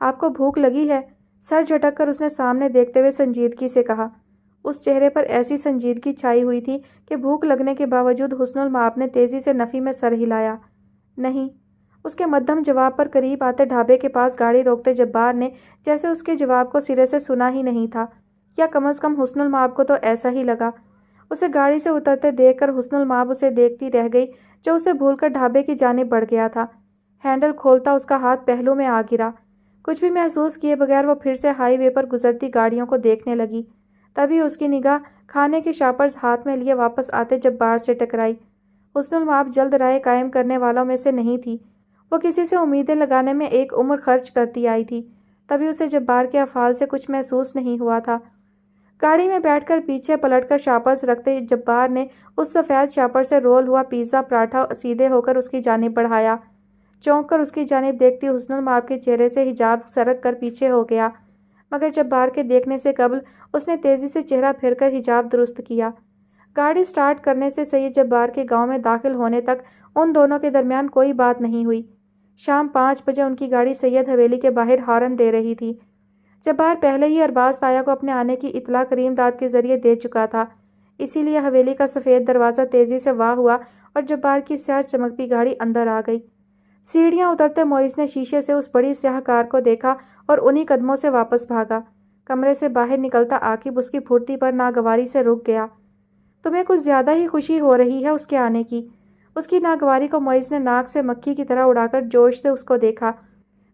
Speaker 1: آپ کو بھوک لگی ہے؟ سر جھٹک کر اس نے سامنے دیکھتے ہوئے سنجیدگی سے کہا۔ اس چہرے پر ایسی سنجیدگی چھائی ہوئی تھی کہ بھوک لگنے کے باوجود حسن المآب نے تیزی سے نفی میں سر ہلایا۔ نہیں۔ اس کے مدھم جواب پر قریب آتے ڈھابے کے پاس گاڑی روکتے جبار نے جیسے اس کے جواب کو سرے سے سنا ہی نہیں تھا، یا کم از کم حسن المآب کو تو ایسا ہی لگا۔ اسے گاڑی سے اترتے دیکھ کر حسن المآب اسے دیکھتی رہ گئی جو اسے بھول کر ڈھابے کی جانب بڑھ گیا تھا۔ ہینڈل کھولتا اس کا ہاتھ پہلو میں آ گرا۔ کچھ بھی محسوس کیے بغیر وہ پھر سے ہائی وے پر گزرتی گاڑیوں کو دیکھنے لگی۔ تبھی اس کی نگاہ کھانے کے شاپرز ہاتھ میں لیے واپس آتے جبار سے ٹکرائی۔ حسن المآب جلد رائے قائم کرنے والوں میں سے نہیں تھی۔ وہ کسی سے امیدیں لگانے میں ایک عمر خرچ کرتی آئی تھی، تبھی اسے جبار کے افعال سے کچھ محسوس نہیں ہوا تھا۔ گاڑی میں بیٹھ کر پیچھے پلٹ کر شاپرز رکھتے جبار نے اس سفید شاپر سے رول ہوا پیزا پراٹھا سیدھے ہو کر اس کی جانب بڑھایا۔ چونک کر اس کی جانب دیکھتی حسن المآب کے چہرے سے حجاب سرک کر پیچھے ہو گیا، مگر جبار کے دیکھنے سے قبل اس نے تیزی سے چہرہ پھر کر حجاب درست کیا۔ گاڑی سٹارٹ کرنے سے سید جبار کے گاؤں میں داخل ہونے تک ان دونوں کے درمیان کوئی بات نہیں ہوئی۔ شام 5 بجے ان کی گاڑی سید حویلی کے باہر ہارن دے رہی تھی۔ جبار پہلے ہی ارباز تایا کو اپنے آنے کی اطلاع کریم داد کے ذریعے دے چکا تھا، اسی لیے حویلی کا سفید دروازہ تیزی سے واہ ہوا اور جبار کی سیاہ چمکتی گاڑی اندر آ گئی۔ سیڑھیاں اترتے معیز نے شیشے سے اس بڑی سیاہ کار کو دیکھا اور انہی قدموں سے واپس بھاگا۔ کمرے سے باہر نکلتا عاقب اس کی پھرتی پر ناگواری سے رک گیا۔ تمہیں کچھ زیادہ ہی خوشی ہو رہی ہے اس کے آنے کی؟ اس کی ناگواری کو معیز نے ناک سے مکھی کی طرح اڑا کر جوش سے اس کو دیکھا۔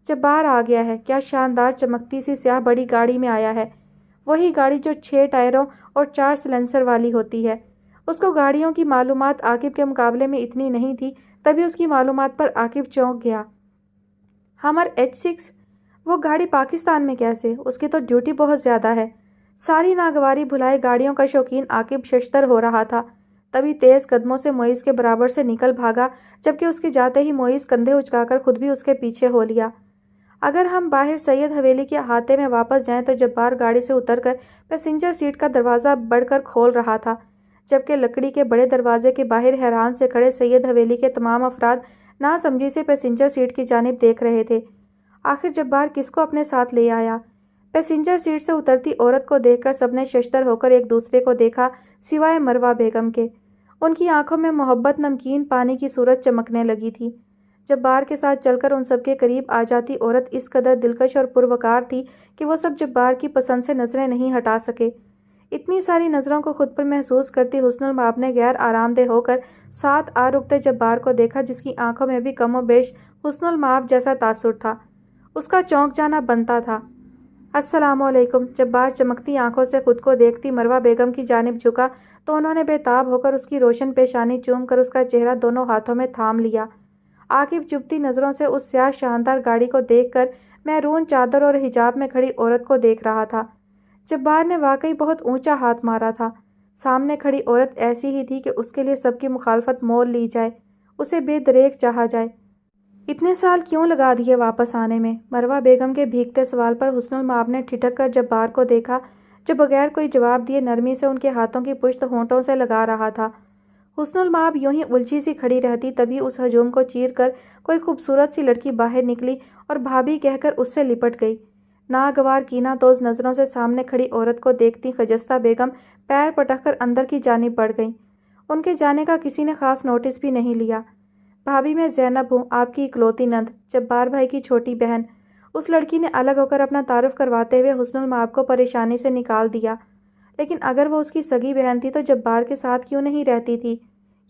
Speaker 1: جبار آ گیا ہے، کیا شاندار چمکتی سی سیاہ بڑی گاڑی میں آیا ہے، وہی گاڑی جو 6 ٹائروں اور 4 سلنسر والی ہوتی ہے۔ اس کو گاڑیوں کی معلومات عاقب کے مقابلے میں اتنی نہیں تھی، تبھی اس کی معلومات پر عاقب چونک گیا۔ ہمر H6؟ وہ گاڑی پاکستان میں کیسے؟ اس کی تو ڈیوٹی بہت زیادہ ہے۔ ساری ناگواری بھلائے گاڑیوں کا شوقین عاقب ششدر ہو رہا تھا، تبھی تیز قدموں سے معیز کے برابر سے نکل بھاگا، جبکہ اس کے جاتے ہی معیز کندھے اچکا کر خود بھی اس کے پیچھے ہو لیا۔ اگر ہم باہر سید حویلی کے احاطے میں واپس جائیں تو جبار گاڑی سے اتر کر پیسنجر سیٹ کا دروازہ بڑھ کر کھول رہا تھا، جبکہ لکڑی کے بڑے دروازے کے باہر حیران سے کھڑے سید حویلی کے تمام افراد ناسمجھی سے پیسنجر سیٹ کی جانب دیکھ رہے تھے۔ آخر جبار کس کو اپنے ساتھ لے آیا؟ پیسنجر سیٹ سے اترتی عورت کو دیکھ کر سب نے ششدر ہو کر ایک دوسرے کو دیکھا سوائے مروہ بیگم کے۔ ان کی آنکھوں میں محبت نمکین پانی کی صورت چمکنے لگی تھی۔ جبار کے ساتھ چل کر ان سب کے قریب آ جاتی عورت اس قدر دلکش اور پروقار تھی کہ وہ سب جبار کی پسند سے نظریں نہیں ہٹا سکے۔ اتنی ساری نظروں کو خود پر محسوس کرتی حسن المآب نے غیر آرام دہ ہو کر ساتھ آ رکتے جبار کو دیکھا، جس کی آنکھوں میں بھی کم و بیش حسن المآب جیسا تاثر تھا۔ اس کا چونک جانا بنتا تھا۔ السلام علیکم۔ جبار چمکتی آنکھوں سے خود کو دیکھتی مروہ بیگم کی جانب جھکا تو انہوں نے بے تاب ہو کر اس کی روشن پیشانی چوم کر اس کا چہرہ دونوں ہاتھوں میں تھام لیا۔ عاقب چبھتی نظروں سے اس سیاہ شاندار گاڑی کو دیکھ کر میرون چادر اور حجاب میں کھڑی عورت کو دیکھ رہا تھا۔ جبار نے واقعی بہت اونچا ہاتھ مارا تھا۔ سامنے کھڑی عورت ایسی ہی تھی کہ اس کے لیے سب کی مخالفت مول لی جائے، اسے بے دریغ چاہا جائے۔ اتنے سال کیوں لگا دیے واپس آنے میں؟ مروہ بیگم کے بھیگتے سوال پر حسن المآب نے ٹھٹک کر جبار کو دیکھا، جو بغیر کوئی جواب دیے نرمی سے ان کے ہاتھوں کی پشت ہونٹوں سے لگا رہا تھا۔ حسن المآب یوں ہی الجھی سی کھڑی رہتی، تبھی اس ہجوم کو چیر کر کوئی خوبصورت سی لڑکی باہر نکلی اور بھابھی کہہ کر اس سے لپٹ گئی۔ ناگوار کینہ توز نظروں سے سامنے کھڑی عورت کو دیکھتی خجستہ بیگم پیر پٹک کر اندر کی جانب بڑھ گئیں۔ ان کے جانے کا کسی نے خاص نوٹس بھی نہیں لیا۔ بھابھی میں زینب ہوں، آپ کی اکلوتی نند، جبار بھائی کی چھوٹی بہن۔ اس لڑکی نے الگ ہو کر اپنا تعارف کرواتے ہوئے حسن المآب کو پریشانی سے نکال دیا۔ لیکن اگر وہ اس کی سگی بہن تھی تو جبار کے ساتھ کیوں نہیں رہتی تھی؟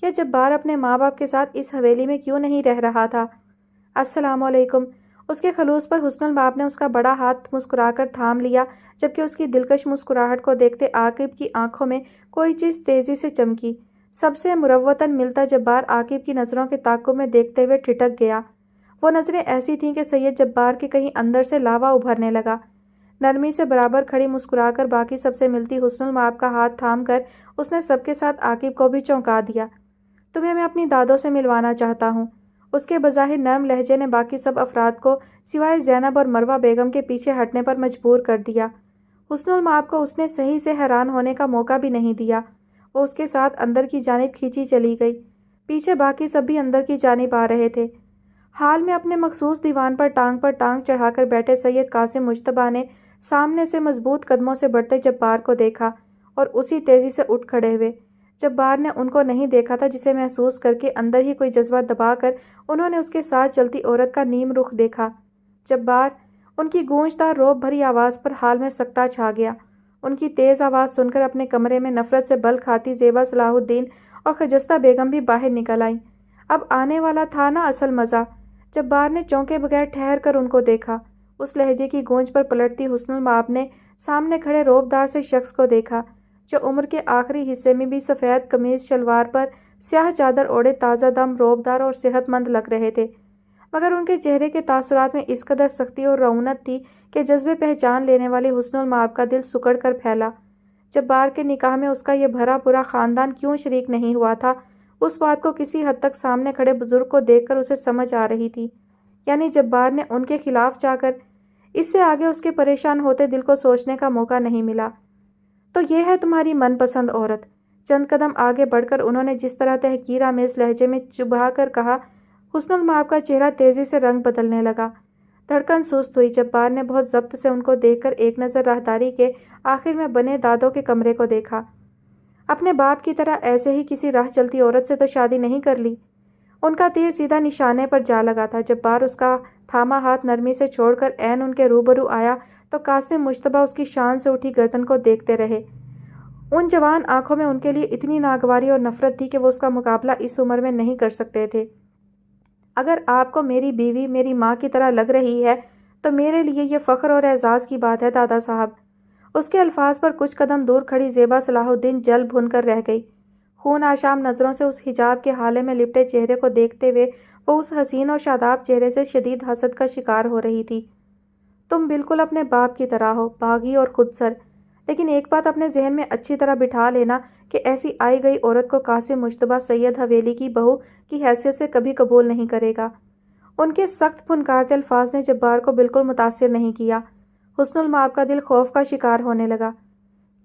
Speaker 1: یا جبار اپنے ماں باپ کے ساتھ اس حویلی میں کیوں نہیں رہ رہا تھا؟ السلام علیکم۔ اس کے خلوص پر حسن المآب نے اس کا بڑا ہاتھ مسکرا کر تھام لیا، جبکہ اس کی دلکش مسکراہٹ کو دیکھتے عاقب کی آنکھوں میں کوئی چیز تیزی سے چمکی۔ سب سے مروتاً ملتا جبار عاقب کی نظروں کے تعاقب میں دیکھتے ہوئے ٹھٹک گیا۔ وہ نظریں ایسی تھیں کہ سید جبار کے کہیں اندر سے لاوا ابھرنے لگا۔ نرمی سے برابر کھڑی مسکرا کر باقی سب سے ملتی حسن المآب کا ہاتھ تھام کر اس نے سب کے ساتھ عاقب کو بھی چونکا دیا۔ تمہیں میں اپنی دادوں سے ملوانا چاہتا ہوں۔ اس کے بظاہر نرم لہجے نے باقی سب افراد کو سوائے زینب اور مروہ بیگم کے پیچھے ہٹنے پر مجبور کر دیا۔ حسن المآب کو اس نے صحیح سے حیران ہونے کا موقع بھی نہیں دیا۔ وہ اس کے ساتھ اندر کی جانب کھینچی چلی گئی۔ پیچھے باقی سب بھی اندر کی جانب آ رہے تھے۔ حال میں اپنے مخصوص دیوان پر ٹانگ چڑھا کر بیٹھے سید قاسم مجتبیٰ نے سامنے سے مضبوط قدموں سے بڑھتے جبار کو دیکھا اور اسی تیزی سے اٹھ کھڑے ہوئے۔ جبار نے ان کو نہیں دیکھا تھا، جسے محسوس کر کے اندر ہی کوئی جذبہ دبا کر انہوں نے اس کے ساتھ چلتی عورت کا نیم رخ دیکھا۔ جبار! ان کی گونجدار رعب بھری آواز پر حال میں سکتہ چھا گیا۔ ان کی تیز آواز سن کر اپنے کمرے میں نفرت سے بل کھاتی زیبا صلاح الدین اور خجستہ بیگم بھی باہر نکل آئیں۔ اب آنے والا تھا نا اصل مزہ۔ جبار نے چونکے بغیر ٹھہر کر ان کو دیکھا۔ اس لہجے کی گونج پر پلٹتی حسن المآب نے سامنے کھڑے رعبدار سے شخص کو دیکھا، جو عمر کے آخری حصے میں بھی سفید قمیض شلوار پر سیاہ چادر اوڑھے تازہ دم، رعبدار اور صحت مند لگ رہے تھے، مگر ان کے چہرے کے تاثرات میں اس قدر سختی اور رعونت تھی کہ جذبے پہچان لینے والے حسن المآب کا دل سکڑ کر پھیلا۔ جبار کے نکاح میں اس کا یہ بھرا پورا خاندان کیوں شریک نہیں ہوا تھا، اس بات کو کسی حد تک سامنے کھڑے بزرگ کو دیکھ کر اسے سمجھ آ رہی تھی۔ یعنی جبار نے ان کے خلاف جا کر اس سے آگے اس کے پریشان ہوتے دل کو سوچنے کا موقع نہیں ملا۔ تو یہ ہے تمہاری من پسند عورت؟ چند قدم آگے بڑھ کر انہوں نے جس طرح تحقیر آمیز لہجے میں چبھا کر کہا۔ حسن المآب کا چہرہ تیزی سے رنگ بدلنے لگا، دھڑکن سست ہوئی۔ جبار نے بہت ضبط سے ان کو دیکھ کر ایک نظر راہداری کے آخر میں بنے دادوں کے کمرے کو دیکھا۔ اپنے باپ کی طرح ایسے ہی کسی راہ چلتی عورت سے تو شادی نہیں کر لی؟ ان کا تیر سیدھا نشانے پر جا لگا تھا۔ جبار اس کا تھاما ہاتھ نرمی سے چھوڑ کر عین ان کے روبرو آیا تو قاسم مجتبیٰ اس کی شان سے اٹھی گردن کو دیکھتے رہے۔ ان جوان آنکھوں میں ان کے لیے اتنی ناگواری اور نفرت تھی کہ وہ اس کا مقابلہ اس عمر میں نہیں کر سکتے تھے۔ اگر آپ کو میری بیوی میری ماں کی طرح لگ رہی ہے تو میرے لیے یہ فخر اور اعزاز کی بات ہے دادا صاحب۔ اس کے الفاظ پر کچھ قدم دور کھڑی زیبا صلاح الدین جل بھن کر رہ گئی۔ خون آشام نظروں سے اس حجاب کے ہالے میں لپٹے چہرے کو دیکھتے ہوئے وہ اس حسین اور شاداب چہرے سے شدید حسد کا شکار ہو رہی تھی۔ تم بالکل اپنے باپ کی طرح ہو، باغی اور خود سر، لیکن ایک بات اپنے ذہن میں اچھی طرح بٹھا لینا کہ ایسی آئی گئی عورت کو قاسم مجتبیٰ سید حویلی کی بہو کی حیثیت سے کبھی قبول نہیں کرے گا۔ ان کے سخت پھنکارتے الفاظ نے جبار کو بالکل متاثر نہیں کیا۔ حسن المآب کا دل خوف کا شکار ہونے لگا۔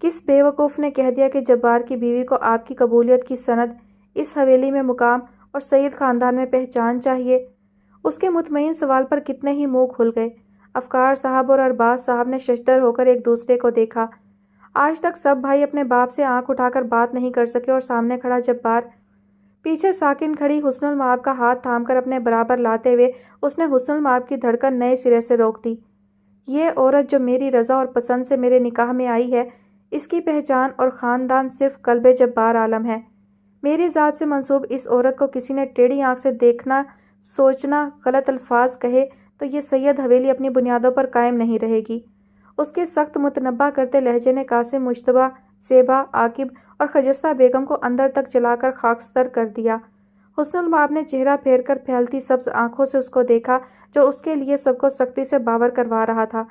Speaker 1: کس بے وقوف نے کہہ دیا کہ جبار کی بیوی کو آپ کی قبولیت کی سند، اس حویلی میں مقام اور سید خاندان میں پہچان چاہیے؟ اس کے مطمئن سوال پر کتنے ہی منہ کھل گئے۔ افکار صاحب اور ارباز صاحب نے ششدر ہو کر ایک دوسرے کو دیکھا۔ آج تک سب بھائی اپنے باپ سے آنکھ اٹھا کر بات نہیں کر سکے اور سامنے کھڑا جبار، پیچھے ساکن کھڑی حسن المآب کا ہاتھ تھام کر اپنے برابر لاتے ہوئے اس نے حسن المآب کی دھڑکن نئے سرے سے روک دی۔ یہ عورت جو میری رضا اور پسند سے میرے نکاح میں آئی ہے، اس کی پہچان اور خاندان صرف قلب جبار عالم ہے۔ میری ذات سے منسوب اس عورت کو کسی نے ٹیڑھی آنکھ سے دیکھنا، سوچنا، غلط الفاظ کہے تو یہ سید حویلی اپنی بنیادوں پر قائم نہیں رہے گی۔ اس کے سخت متنبہ کرتے لہجے نے قاسم مجتبیٰ، زیبا، عاقب اور خجستہ بیگم کو اندر تک جلا کر خاکستر کر دیا۔ حسن المآب نے چہرہ پھیر کر پھیلتی سبز آنکھوں سے اس کو دیکھا، جو اس کے لیے سب کو سختی سے باور کروا رہا تھا،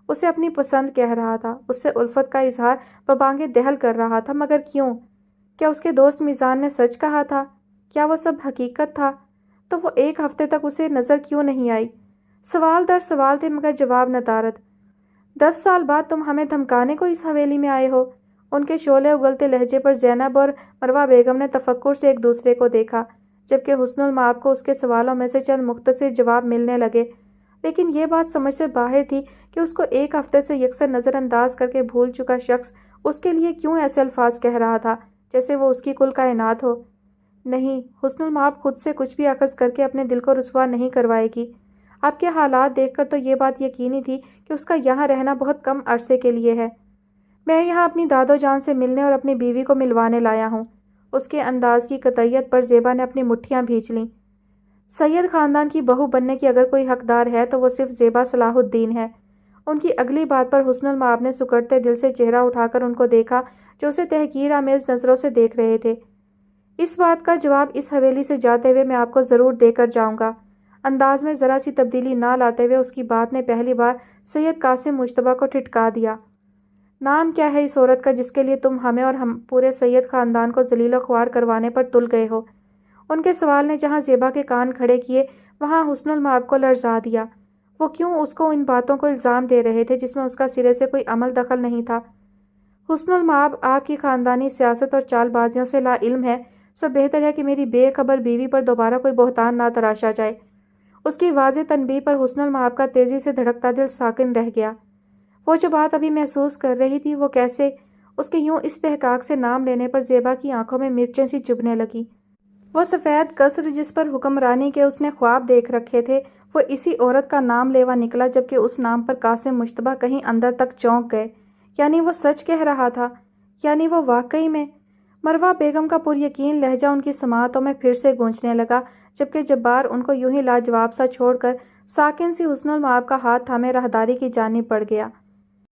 Speaker 1: اسے اپنی پسند کہہ رہا تھا، اس سے الفت کا اظہار ببانگ دہل کر رہا تھا، مگر کیوں؟ کیا اس کے دوست میزان نے سچ کہا تھا؟ کیا وہ سب حقیقت تھا؟ تو وہ ایک ہفتے تک اسے نظر کیوں نہیں آئی؟ سوال در سوال تھے مگر جواب ندارد۔ 10 سال بعد تم ہمیں دھمکانے کو اس حویلی میں آئے ہو؟ ان کے شعلے اگلتے لہجے پر زینب اور مروہ بیگم نے تفکر سے ایک دوسرے کو دیکھا، جبکہ حسن المآب کو اس کے سوالوں میں سے چند مختصر جواب ملنے لگے، لیکن یہ بات سمجھ سے باہر تھی کہ اس کو ایک ہفتے سے یکسر نظر انداز کر کے بھول چکا شخص اس کے لیے کیوں ایسے الفاظ کہہ رہا تھا جیسے وہ اس کی کل کائنات ہو۔ نہیں، حسن المآب خود سے کچھ بھی اخذ کر کے اپنے دل کو رسوا نہیں کروائے گی۔ آپ کے حالات دیکھ کر تو یہ بات یقینی تھی کہ اس کا یہاں رہنا بہت کم عرصے کے لیے ہے۔ میں یہاں اپنی دادو جان سے ملنے اور اپنی بیوی کو ملوانے لایا ہوں۔ اس کے انداز کی قطعیت پر زیبا نے اپنی مٹھیاں بھینچ لیں۔ سید خاندان کی بہو بننے کی اگر کوئی حقدار ہے تو وہ صرف زیبا صلاح الدین ہے۔ ان کی اگلی بات پر حسن المآب نے سکڑتے دل سے چہرہ اٹھا کر ان کو دیکھا، جو اسے تحقیر آمیز نظروں سے دیکھ رہے تھے۔ اس بات کا جواب اس حویلی سے جاتے ہوئے میں آپ کو ضرور دے کر جاؤں گا۔ انداز میں ذرا سی تبدیلی نہ لاتے ہوئے اس کی بات نے پہلی بار سید قاسم مجتبیٰ کو ٹھٹکا دیا۔ نام کیا ہے اس عورت کا جس کے لیے تم ہمیں اور ہم پورے سید خاندان کو ذلیل و خوار کروانے پر تل گئے ہو؟ ان کے سوال نے جہاں زیبا کے کان کھڑے کیے وہاں حسن المآب کو لرزا دیا۔ وہ کیوں اس کو ان باتوں کو الزام دے رہے تھے جس میں اس کا سرے سے کوئی عمل دخل نہیں تھا؟ حسن المآب آپ کی خاندانی سیاست اور چال بازیوں سے لا علم ہے، سو بہتر ہے کہ میری بے خبر بیوی پر دوبارہ کوئی بہتان نہ تراشا جائے۔ اس کی واضح تنبیہ پر حسن المآب کا تیزی سے دھڑکتا دل ساکن رہ گیا۔ وہ جو بات ابھی محسوس کر رہی تھی وہ کیسے اس کے یوں استحقاق سے نام لینے پر زیبا کی آنکھوں میں مرچیں سی چبھنے لگی۔ وہ سفید قصر جس پر حکمرانی کے اس نے خواب دیکھ رکھے تھے وہ اسی عورت کا نام لیوا نکلا، جبکہ اس نام پر قاسم مشتبہ کہیں اندر تک چونک گئے۔ یعنی وہ سچ کہہ رہا تھا، یعنی وہ واقعی میں۔ مروہ بیگم کا پر یقین لہجہ ان کی سماعتوں میں پھر سے گونجنے لگا، جبکہ جبار ان کو یوں ہی لاجواب سا چھوڑ کر ساکن سی حسن المآب کا ہاتھ تھامے راہداری کی جانب بڑھ گیا۔